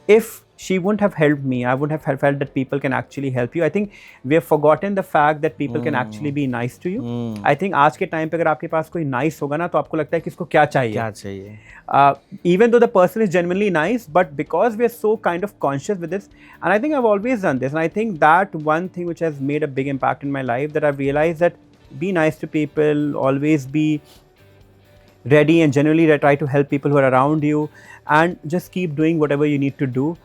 if she wouldn't have helped me. I wouldn't have felt that people can actually help you. I think we have forgotten the fact that people can actually be nice to you. I think आज के time पे अगर आपके पास कोई nice होगा ना तो आपको लगता है कि इसको क्या चाहिए? क्या चाहिए? Even though the person is genuinely nice, but because we are so kind of conscious with this, and I think I've always done this, and I think that one thing which has made a big impact in my life, that I've realized that be nice to people, always be ready and genuinely try to help people who are around you, and just keep doing whatever you need to do,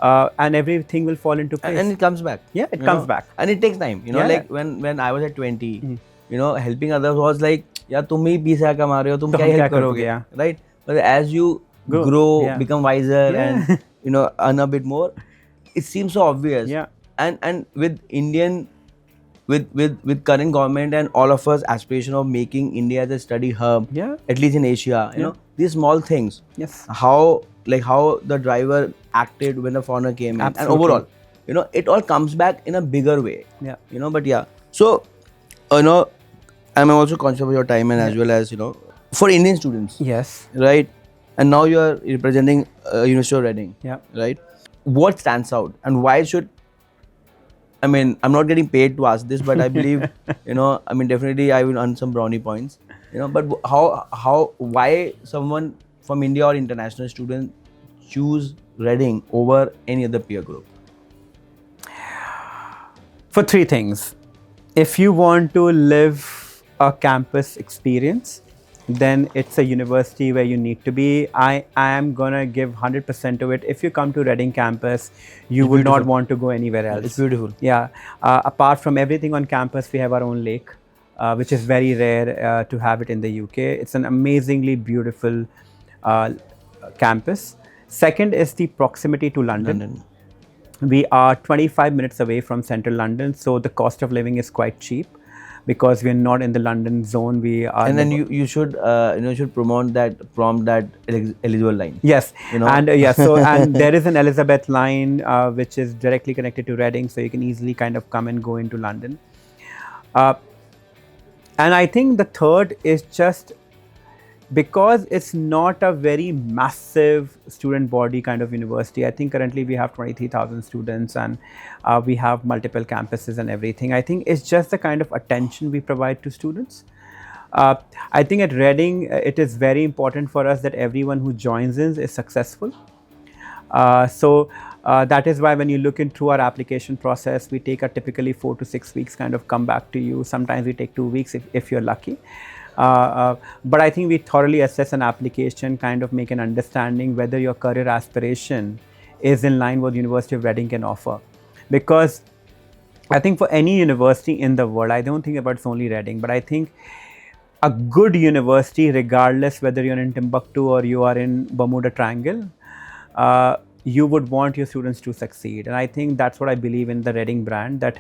and everything will fall into place. And it comes back. Yeah, it comes back. And it takes time. You know, Yeah. like when I was at 20, you know, helping others was like, यार तुम ही पैसा कमा रहे हो, तुम तो क्या हम क्या help करोगे? करोगे? Yeah. Right? But as you grow, Yeah. become wiser, Yeah. and you know, earn a bit more, it seems so obvious. Yeah. And with Indian, with current government and all of us aspiration of making India as a study hub, Yeah. at least in Asia, you know, these small things, Yes. how the driver acted when the foreigner came in, and Absolutely. overall, you know, it all comes back in a bigger way. Yeah. You know, but yeah. So, you know, I'm also conscious of your time, and as well as, you know, for Indian students, Yes. right? And now you are representing University of Reading, Yeah. right? What stands out, and why should, I mean, I'm not getting paid to ask this, but I believe, you know, I mean, definitely I will earn some brownie points, you know, but why someone from India or international student choose Reading over any other peer group? For three things. If you want to live a campus experience, then it's a university where you need to be. I am gonna give 100% to it. If you come to Reading campus, you would not want to go anywhere else. It's beautiful. Yeah. Apart from everything on campus, we have our own lake, which is very rare to have it in the UK. It's an amazingly beautiful campus. Second is the proximity to London. We are 25 minutes away from central London, so the cost of living is quite cheap because we are not in the London zone. We are, And then you should should prompt that eligible line. Yes, You know? and so and there is an Elizabeth line which is directly connected to Reading, so you can easily kind of come and go into London. And I think the third is just because it's not a very massive student body kind of university. I think currently we have 23,000 students, and we have multiple campuses and everything. I think it's just the kind of attention we provide to students. I think at Reading, it is very important for us that everyone who joins in is successful. So that is why when you look into our application process, we take a typically 4 to 6 weeks kind of come back to you. Sometimes we take 2 weeks if you're lucky. But I think we thoroughly assess an application, kind of make an understanding whether your career aspiration is in line with University of Reading can offer. Because I think for any university in the world, I don't think about it's only Reading, but I think a good university, regardless whether you're in Timbuktu or you are in Bermuda Triangle, you would want your students to succeed. And I think that's what I believe in the Reading brand, that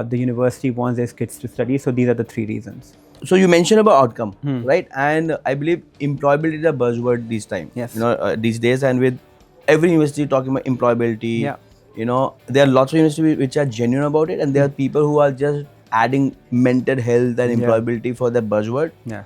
the university wants their kids to study. So these are the three reasons. So you mentioned about outcome, right? And I believe employability is a buzzword these time. Yes. You know, these days, and with every university talking about employability. Yeah. You know, there are lots of universities which are genuine about it, and there are people who are just adding mental health and employability for the buzzword. Yeah.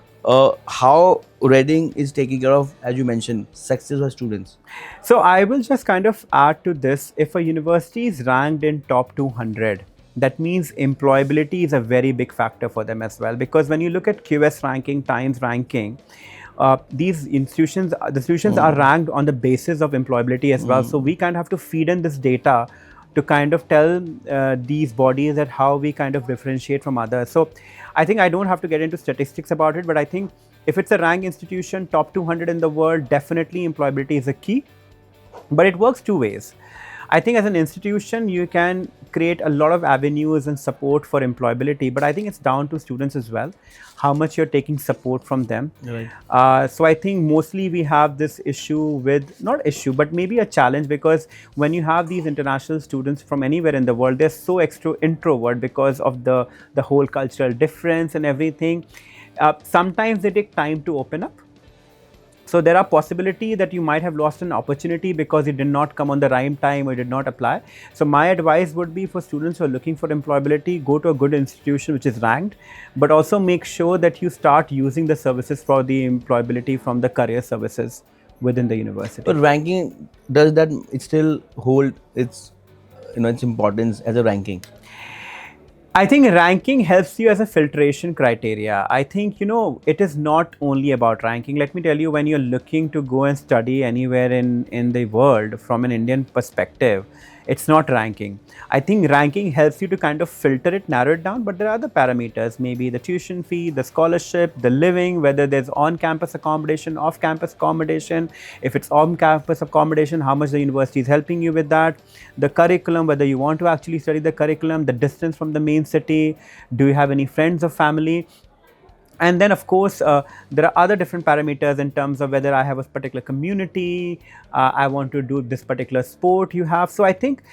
How Reading is taking care of, as you mentioned, success of students? So I will just kind of add to this. If a university is ranked in top 200, that means employability is a very big factor for them as well. Because when you look at QS ranking, Times ranking, these institutions, the institutions are ranked on the basis of employability as well. So we kind of have to feed in this data to kind of tell these bodies that how we kind of differentiate from others. So I think I don't have to get into statistics about it, but I think if it's a ranked institution, top 200 in the world, definitely employability is a key. But it works two ways. I think as an institution, you can create a lot of avenues and support for employability, but I think it's down to students as well, how much you're taking support from them. Right. So I think mostly we have this issue with, not issue, but maybe a challenge, because when you have these international students from anywhere in the world, they're so extra introvert because of the whole cultural difference and everything. Sometimes they take time to open up. So there are possibility that you might have lost an opportunity because you did not come on the right time or did not apply. So my advice would be for students who are looking for employability, go to a good institution which is ranked, but also make sure that you start using the services for the employability from the career services within the university. But ranking, does that it still hold its its importance as a ranking? I think ranking helps you as a filtration criteria. I think, it is not only about ranking. Let me tell you, when you're looking to go and study anywhere in the world from an Indian perspective, it's not ranking. I think ranking helps you to kind of filter it, narrow it down, but there are other parameters, maybe the tuition fee, the scholarship, the living, whether there's on-campus accommodation, off-campus accommodation. If it's on-campus accommodation, how much the university is helping you with that, the curriculum, whether you want to actually study the curriculum, the distance from the main city, do you have any friends or family. And then, of course, there are other different parameters in terms of whether I have a particular community, I want to do this particular sport you have. So I think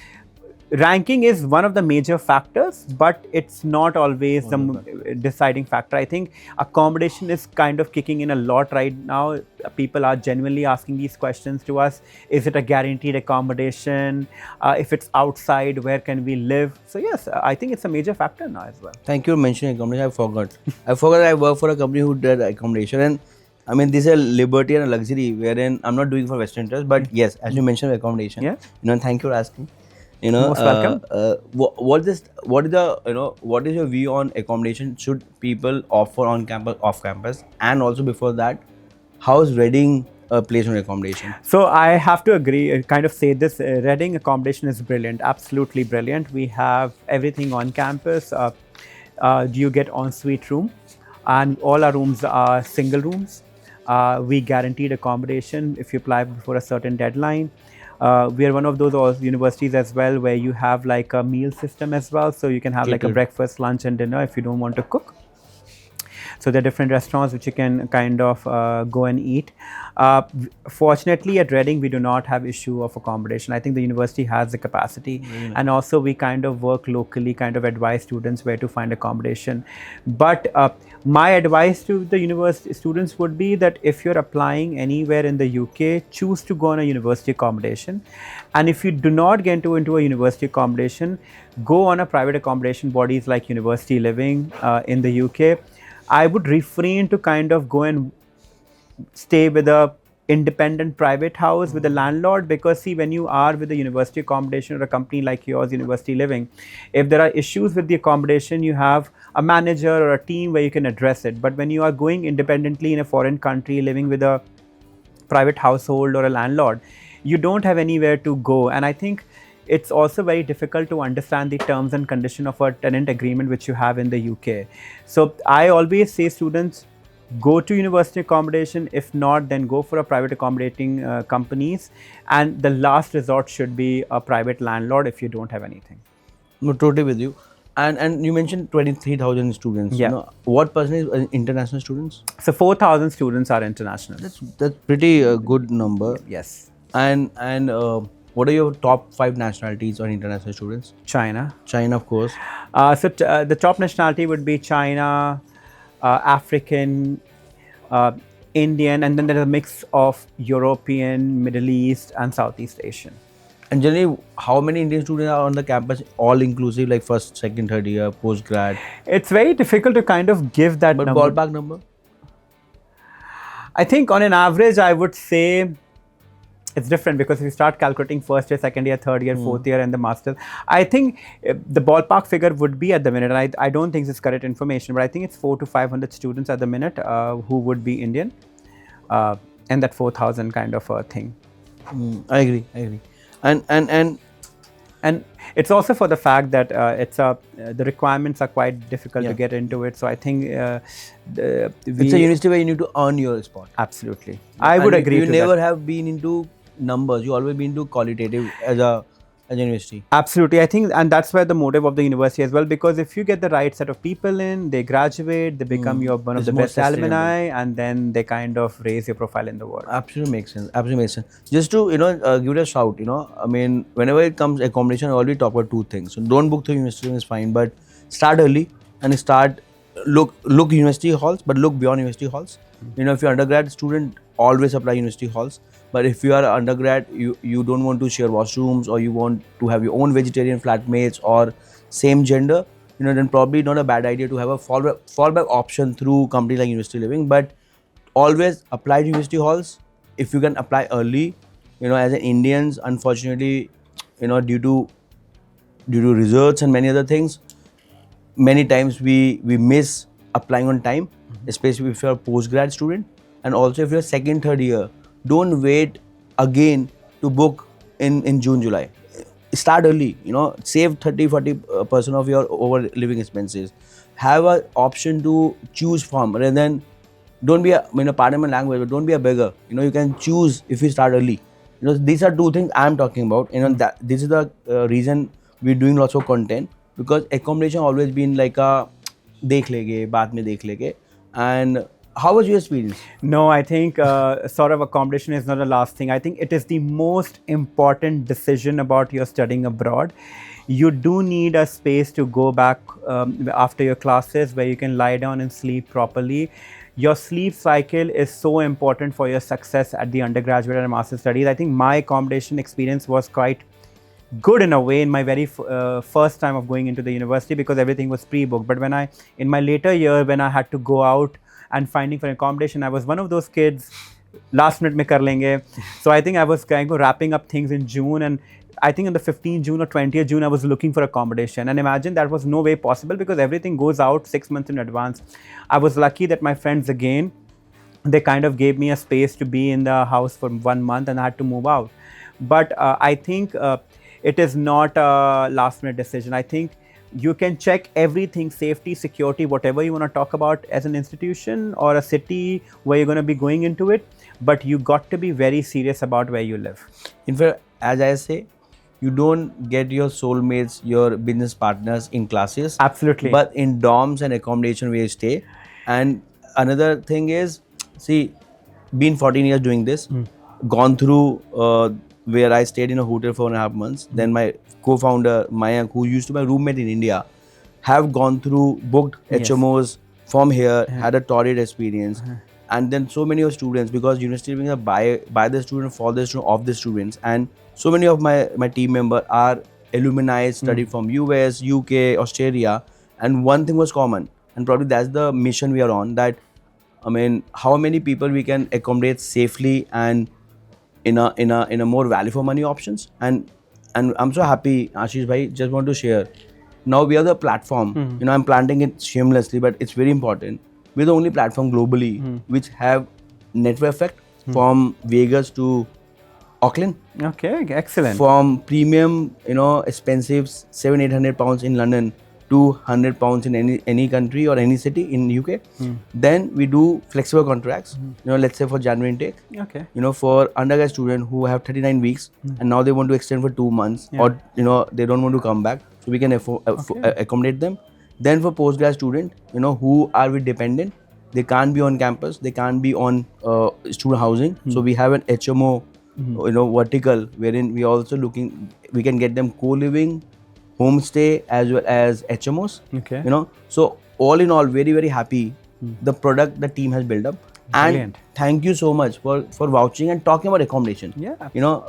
ranking is one of the major factors, but it's not always the deciding factor. I think accommodation is kind of kicking in a lot right now. People are genuinely asking these questions to us. Is it a guaranteed accommodation? If it's outside, where can we live? So yes, I think it's a major factor now as well. Thank you for mentioning accommodation. I forgot. I forgot I work for a company who did accommodation, and I mean, this is a liberty and a luxury wherein I'm not doing for Western interest, but yes, as you mentioned, accommodation. Yeah. Thank you for asking. Most welcome. What is the what is your view on accommodation? Should people offer on campus, off campus, and also before that, how is Reading a place on accommodation? So I have to agree, kind of say this, Reading accommodation is brilliant, absolutely brilliant. We have everything on campus. You get ensuite room, and all our rooms are single rooms. We guaranteed accommodation if you apply before a certain deadline. We are one of those universities as well where you have like a meal system as well. So you can have like a breakfast, lunch and dinner if you don't want to cook. So there are different restaurants which you can kind of go and eat. Fortunately, at Reading, we do not have issue of accommodation. I think the university has the capacity, and also we kind of work locally, kind of advise students where to find accommodation. But my advice to the university students would be that if you're applying anywhere in the UK, choose to go on a university accommodation. And if you do not get into a university accommodation, go on a private accommodation bodies like University Living in the UK. I would refrain to kind of go and stay with a independent private house with a landlord, because see, when you are with a university accommodation or a company like yours, University Living, if there are issues with the accommodation, you have a manager or a team where you can address it. But when you are going independently in a foreign country, living with a private household or a landlord, you don't have anywhere to go. And I think it's also very difficult to understand the terms and condition of a tenant agreement which you have in the UK. So I always say students, go to university accommodation. If not, then go for a private accommodating companies. And the last resort should be a private landlord if you don't have anything. No, totally with you. And you mentioned 23,000 students. Yeah. What percentage are international students? So 4,000 students are international. That's pretty good number. Yes. And what are your top 5 nationalities on international students? China. China, of course. The top nationality would be China, African, Indian, and then there's a mix of European, Middle East, and Southeast Asian. And generally, how many Indian students are on the campus, all inclusive, like first, second, third year, post grad? It's very difficult to kind of give that But number. ballpark number? I think on an average, I would say it's different, because if you start calculating first year, second year, third year, fourth year, and the master's, I think the ballpark figure would be at the minute, and I don't think it's correct information, but I think it's 400 to 500 students at the minute who would be Indian, and that 4,000 kind of a thing. I agree. And it's also for the fact that the requirements are quite difficult to get into it. So I think it's a university where you need to earn your spot. Absolutely, I would agree. You never have been into numbers. You always been into qualitative as a university. Absolutely, I think, and that's where the motive of the university as well. Because if you get the right set of people in, they graduate, they become one of the best alumni, and then they kind of raise your profile in the world. Absolutely makes sense. Just to give it a shout. I mean, whenever it comes accommodation, I always talk about 2 things. So don't book through university is fine, but start early and look university halls, but look beyond university halls. If you're undergrad student, always apply university halls. But if you are an undergrad, you don't want to share washrooms, or you want to have your own vegetarian flatmates or same gender, then probably not a bad idea to have a fallback option through company like University Living. But always apply to university halls. if you can apply early, as an Indians, unfortunately, due to results and many other things, many times we miss applying on time, especially if you're a post-grad student, and also if you're second, third year. Don't wait again to book in June, July. Start early, save 30-40% of your over living expenses. Have an option to choose from rather than, don't be pardon my language, but don't be a beggar. You can choose if you start early. These are two things I'm talking about. That this is the reason we're doing lots of content, because accommodation always been like a dekh lege, baad mein dekh lege. And how was your experience? No, I think sort of accommodation is not the last thing. I think it is the most important decision about your studying abroad. You do need a space to go back after your classes where you can lie down and sleep properly. Your sleep cycle is so important for your success at the undergraduate and master studies. I think my accommodation experience was quite good in a way in my very first time of going into the university, because everything was pre-booked. But when in my later year, when I had to go out and finding for accommodation, I was one of those kids, last minute mein kar lenge. So I think I was kind of wrapping up things in June, and I think on the 15th June or 20th June, I was looking for accommodation. And imagine that was no way possible, because everything goes out 6 months in advance. I was lucky that my friends, again, they kind of gave me a space to be in the house for 1 month, and I had to move out. But I think it is not a last minute decision. I think you can check everything, safety, security, whatever you want to talk about as an institution or a city where you're going to be going into it. But you got to be very serious about where you live. In fact, as I say, you don't get your soulmates, your business partners in classes. Absolutely. But in dorms and accommodation where you stay. And another thing is, see, been 14 years doing this, gone through where I stayed in a hotel for 4.5 months. Then my co-founder, Mayank, who used to be my roommate in India, have gone through, booked HMOs from here, had a torrid experience. And then so many of students, because university living are by the student, for the student, of the students. And so many of my team members are alumni, studied from US, UK, Australia. And one thing was common, and probably that's the mission we are on, that, how many people we can accommodate safely and in a more value for money options. And I'm so happy, Ashish bhai, just want to share. Now we are the platform. I'm planting it shamelessly, but it's very important. We're the only platform globally which have network effect from Vegas to Auckland. Okay, excellent. From premium, expensive £700-800 in London to £100 in any country or any city in UK. Then we do flexible contracts. Let's say for January intake. Okay. For undergrad student who have 39 weeks and now they want to extend for 2 months, or they don't want to come back, so we can accommodate them. Then for postgrad student, who are we dependent, they can't be on campus, they can't be on student housing. So we have an HMO, vertical, wherein we also we can get them co-living, homestay, as well as HMOs. Okay. So all in all, very, very happy the product the team has built up. Brilliant. And thank you so much for vouching and talking about accommodation. Yeah.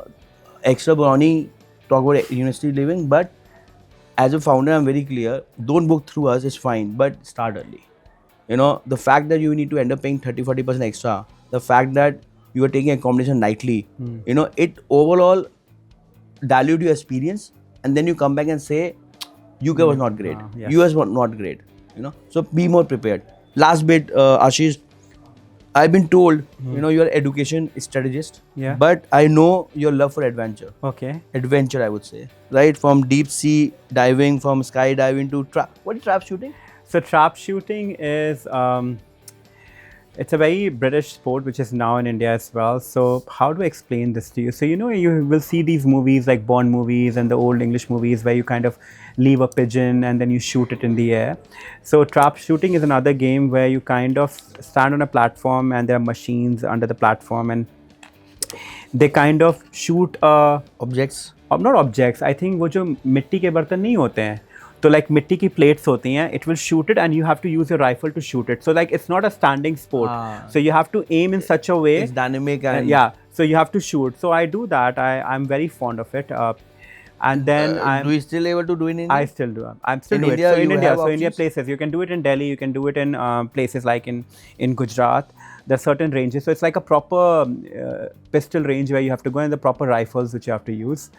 Extra brownie, talk about university living, but as a founder, I'm very clear, don't book through us, it's fine, but start early. The fact that you need to end up paying 30-40% extra, the fact that you are taking accommodation nightly, it overall dilute your experience, and then you come back and say, UK was not great, US was not great, so be more prepared. Last bit, Ashish, I've been told, you're an education strategist, but I know your love for adventure. Okay. Adventure, I would say, right? From deep sea diving, from skydiving to what is trap shooting? So trap shooting is, it's a very British sport which is now in India as well. So how do I explain this to you? So, you will see these movies like Bond movies and the old English movies where you kind of leave a pigeon and then you shoot it in the air. So trap shooting is another game where you kind of stand on a platform and there are machines under the platform and they kind of shoot Objects? Not objects. I think वो जो मिट्टी के बर्तन नहीं होते हैं, तो like मिट्टी की plates होती हैं, it will shoot it and you have to use your rifle to shoot it. So like it's not a standing sport. So you have to aim in such a way. It's dynamic and so you have to shoot. So I do that. I'm very fond of it. And then do you still able to do in India? I still do. I'm still In do India, it. So in you India, have so India options? places you can do it in Delhi. You can do it in places like in Gujarat. There are certain ranges. So it's like a proper pistol range where you have to go, and the proper rifles which you have to use.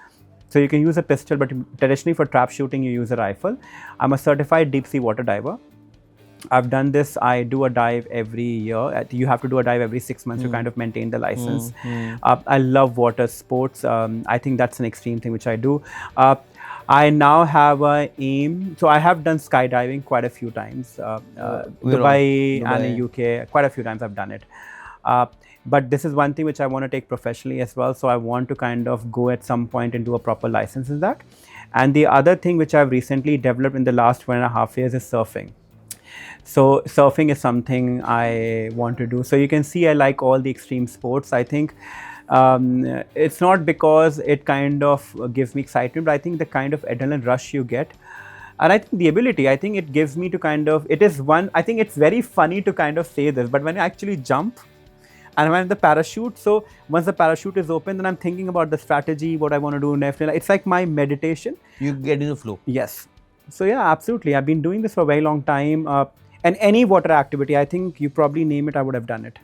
So you can use a pistol, but traditionally for trap shooting, you use a rifle. I'm a certified deep sea water diver. I've done this. I do a dive every year. You have to do a dive every 6 months to kind of maintain the license. I love water sports. I think that's an extreme thing which I do. Uh, I now have a aim. So I have done skydiving quite a few times. We're all Dubai and in Dubai. UK, quite a few times I've done it. Uh, but this is one thing which I want to take professionally as well. So I want to kind of go at some point and do a proper license in that. And the other thing which I've recently developed in the last 1.5 years is surfing. So surfing is something I want to do. So you can see I like all the extreme sports. I think it's not because it kind of gives me excitement, but I think the kind of adrenaline rush you get, and I think the ability, I think it gives me to kind of, it is one, I think it's very funny to kind of say this, but when I actually jump and when the parachute, so once the parachute is open, then I'm thinking about the strategy, what I want to do next. It's like my meditation. You get in the flow. Yes. So yeah, absolutely. I've been doing this for a very long time. And any water activity, I think you probably name it, I would have done it.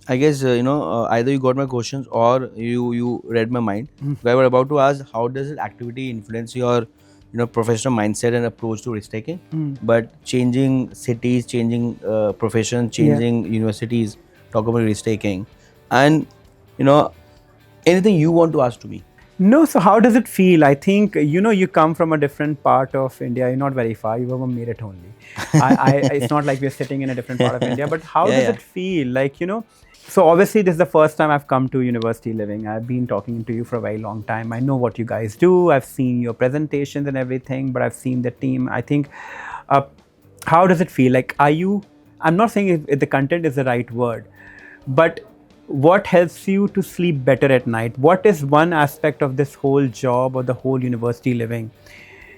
I guess either you got my questions or you read my mind. I was about to ask, how does this activity influence your professional mindset and approach to risk taking? But changing cities, changing professions, changing universities, talk about risk taking, and anything you want to ask to me. No, so how does it feel? I think, you come from a different part of India. You're not very far. You were from Meerut only. It's not like we're sitting in a different part of India. But how does it feel? Like, so obviously this is the first time I've come to university living. I've been talking to you for a very long time. I know what you guys do. I've seen your presentations and everything, but I've seen the team. I think, how does it feel? Like, I'm not saying if the content is the right word, but what helps you to sleep better at night? What is one aspect of this whole job or the whole university living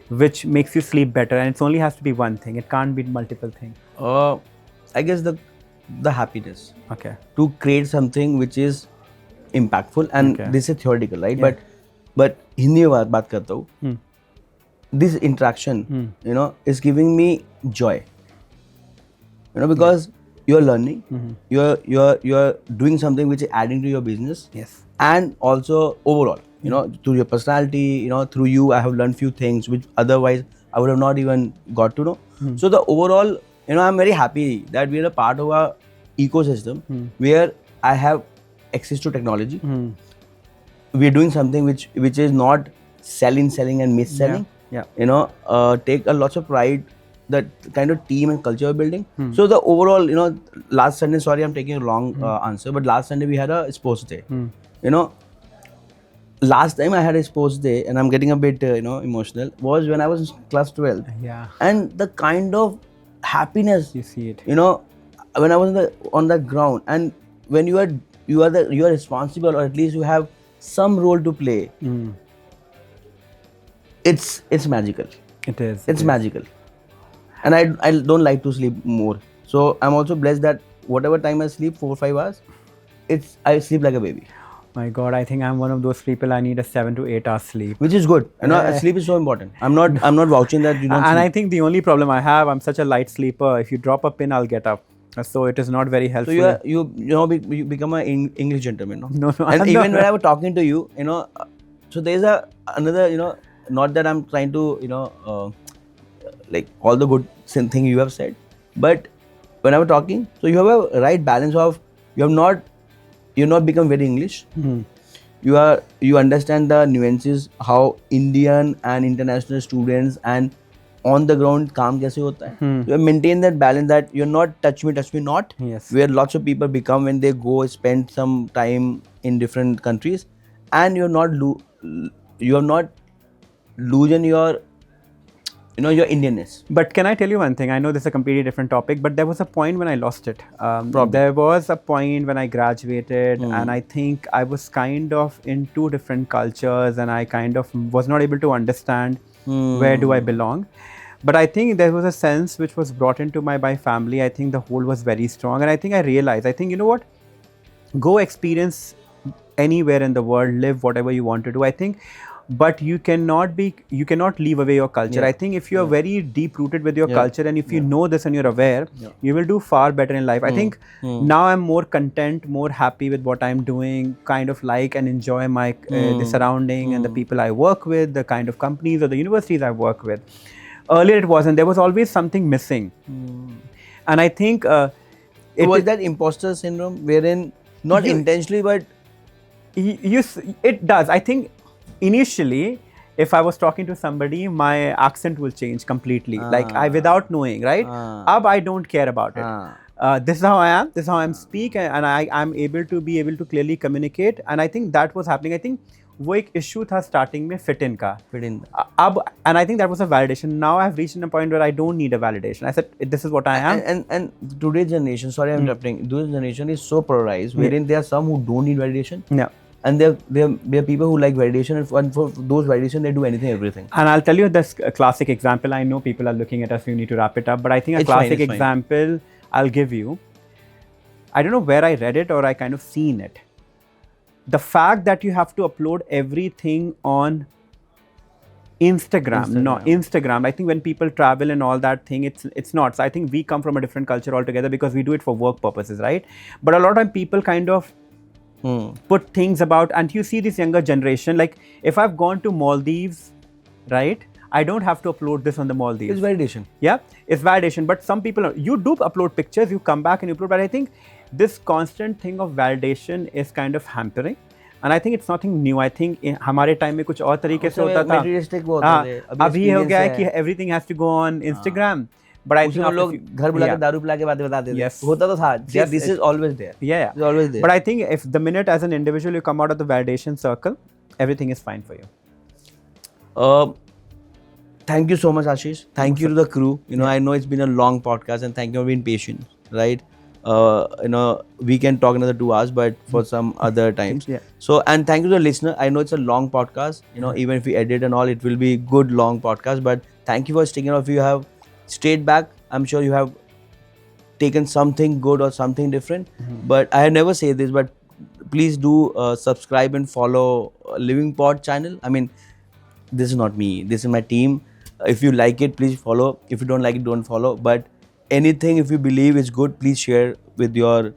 which makes you sleep better? And it only has to be one thing. It can't be multiple things. I guess the happiness. Okay. To create something which is impactful, and this is theoretical, right? But Hindi में बात करता हूँ. This interaction, is giving me joy. Because you're learning, you're doing something which is adding to your business. Yes. And also overall, through your personality, through you, I have learned few things which otherwise I would have not even got to know. So the overall, I'm very happy that we are a part of a ecosystem where I have access to technology. We are doing something which is not selling and mis-selling. Take a lots of pride that kind of team and culture we're building. So the overall, last Sunday, sorry I'm taking a long answer, but last Sunday we had a sports day. Last time I had a sports day, and I'm getting a bit emotional, was when I was in class 12. Yeah. And the kind of happiness, You see it. when I was on the ground, and when you are responsible, or at least you have some role to play. It's magical. It is. It's magical. And I don't like to sleep more. So I'm also blessed that whatever time I sleep, 4 or 5 hours, I sleep like a baby. My God, I think I'm one of those people. I need a 7 to 8 hours sleep. Which is good. Sleep is so important. I'm not vouching that you don't And sleep. I think the only problem I have, I'm such a light sleeper. If you drop a pin, I'll get up. So it is not very helpful. So you become an English gentleman, no? No. And even when I was talking to you, so there's another, not that I'm trying to, like all the good thing you have said, but when I was talking, so you have a right balance of you're not become very English. You understand the nuances, how Indian and international students and on the ground काम कैसे होता है. You maintain that balance that you're not touch me not. Yes. Where lots of people become when they go spend some time in different countries, and you're not losing your your Indianness. But can I tell you one thing? I know this is a completely different topic, but there was a point when I lost it. There was a point when I graduated, and I think I was kind of in two different cultures, and I kind of was not able to understand where do I belong. But I think there was a sense which was brought into my family. I think the whole was very strong, and I think I realized, I think, you know what? Go experience anywhere in the world, live whatever you want to do. I think but you cannot leave away your culture. Yeah. I think if you are very deep rooted with your Yeah. culture, and if you know this and you're aware, you will do far better in life. I think now I'm more content, more happy with what I'm doing, kind of like and enjoy my the surrounding and the people I work with, the kind of companies or the universities I work with. Earlier it wasn't. There was always something missing, and I think So was that imposter syndrome, wherein not intentionally, but it does. I think initially, if I was talking to somebody, my accent will change completely. Like without knowing, right? Ab I don't care about it. This is how I am. This is how I'm speak, and I'm able to clearly communicate. And I think that was happening. I think वो एक issue था starting में fit in का. अब and I think that was a validation. Now I've reached a point where I don't need a validation. I said this is what I am. And today's generation, sorry I'm interrupting. Today's generation is so polarized, wherein there are some who don't need validation. Yeah. And there are people who like validation, and for those validation they do anything, everything. And I'll tell you this classic example. I know people are looking at us. We need to wrap it up, but I think a classic example I'll give you. I don't know where I read it or I kind of seen it. The fact that you have to upload everything on Instagram. I think when people travel and all that thing, it's not. So I think we come from a different culture altogether because we do it for work purposes, right? But a lot of time people kind of put things about, and you see this younger generation, like if I've gone to Maldives, right? I don't have to upload this on the Maldives. It's validation. Yeah, it's validation. But some people, you do upload pictures, you come back and you upload. But I think this constant thing of validation is kind of hampering. And I think it's nothing new. I think हमारे time में कुछ और तरीके से होता था. Materialistic वो होते थे. अभी हो गया है कि everything has to go on Instagram. But I think लोग घर बुला के दारू पिला के बातें बताते थे. Yes. होता तो था. Yes, this is always there. Yeah. It's always there. But I think if the minute as an individual you come out of the validation circle, everything is fine for you. Thank you so much, Ashish. Thank you to the crew. I know it's been a long podcast, and thank you for being patient. Right? We can talk another 2 hours, but for some other times. Yeah. So, and thank you to the listener. I know it's a long podcast. Even if we edit and all, it will be good long podcast. But thank you for sticking out. If you have stayed back, I'm sure you have taken something good or something different. But I never say this, but please do subscribe and follow Living Pod channel. I mean, this is not me. This is my team. If you like it, please follow. If you don't like it, don't follow. But anything, if you believe is good, please share with your,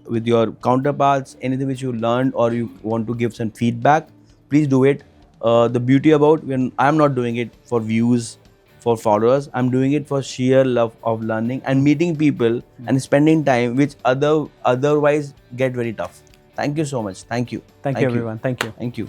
with your counterparts. Anything which you learned or you want to give some feedback, please do it. The beauty about when I'm not doing it for views, for followers, I'm doing it for sheer love of learning and meeting people and spending time, which otherwise get very tough. Thank you so much. Thank you. Thank you, everyone. Thank you. Thank you.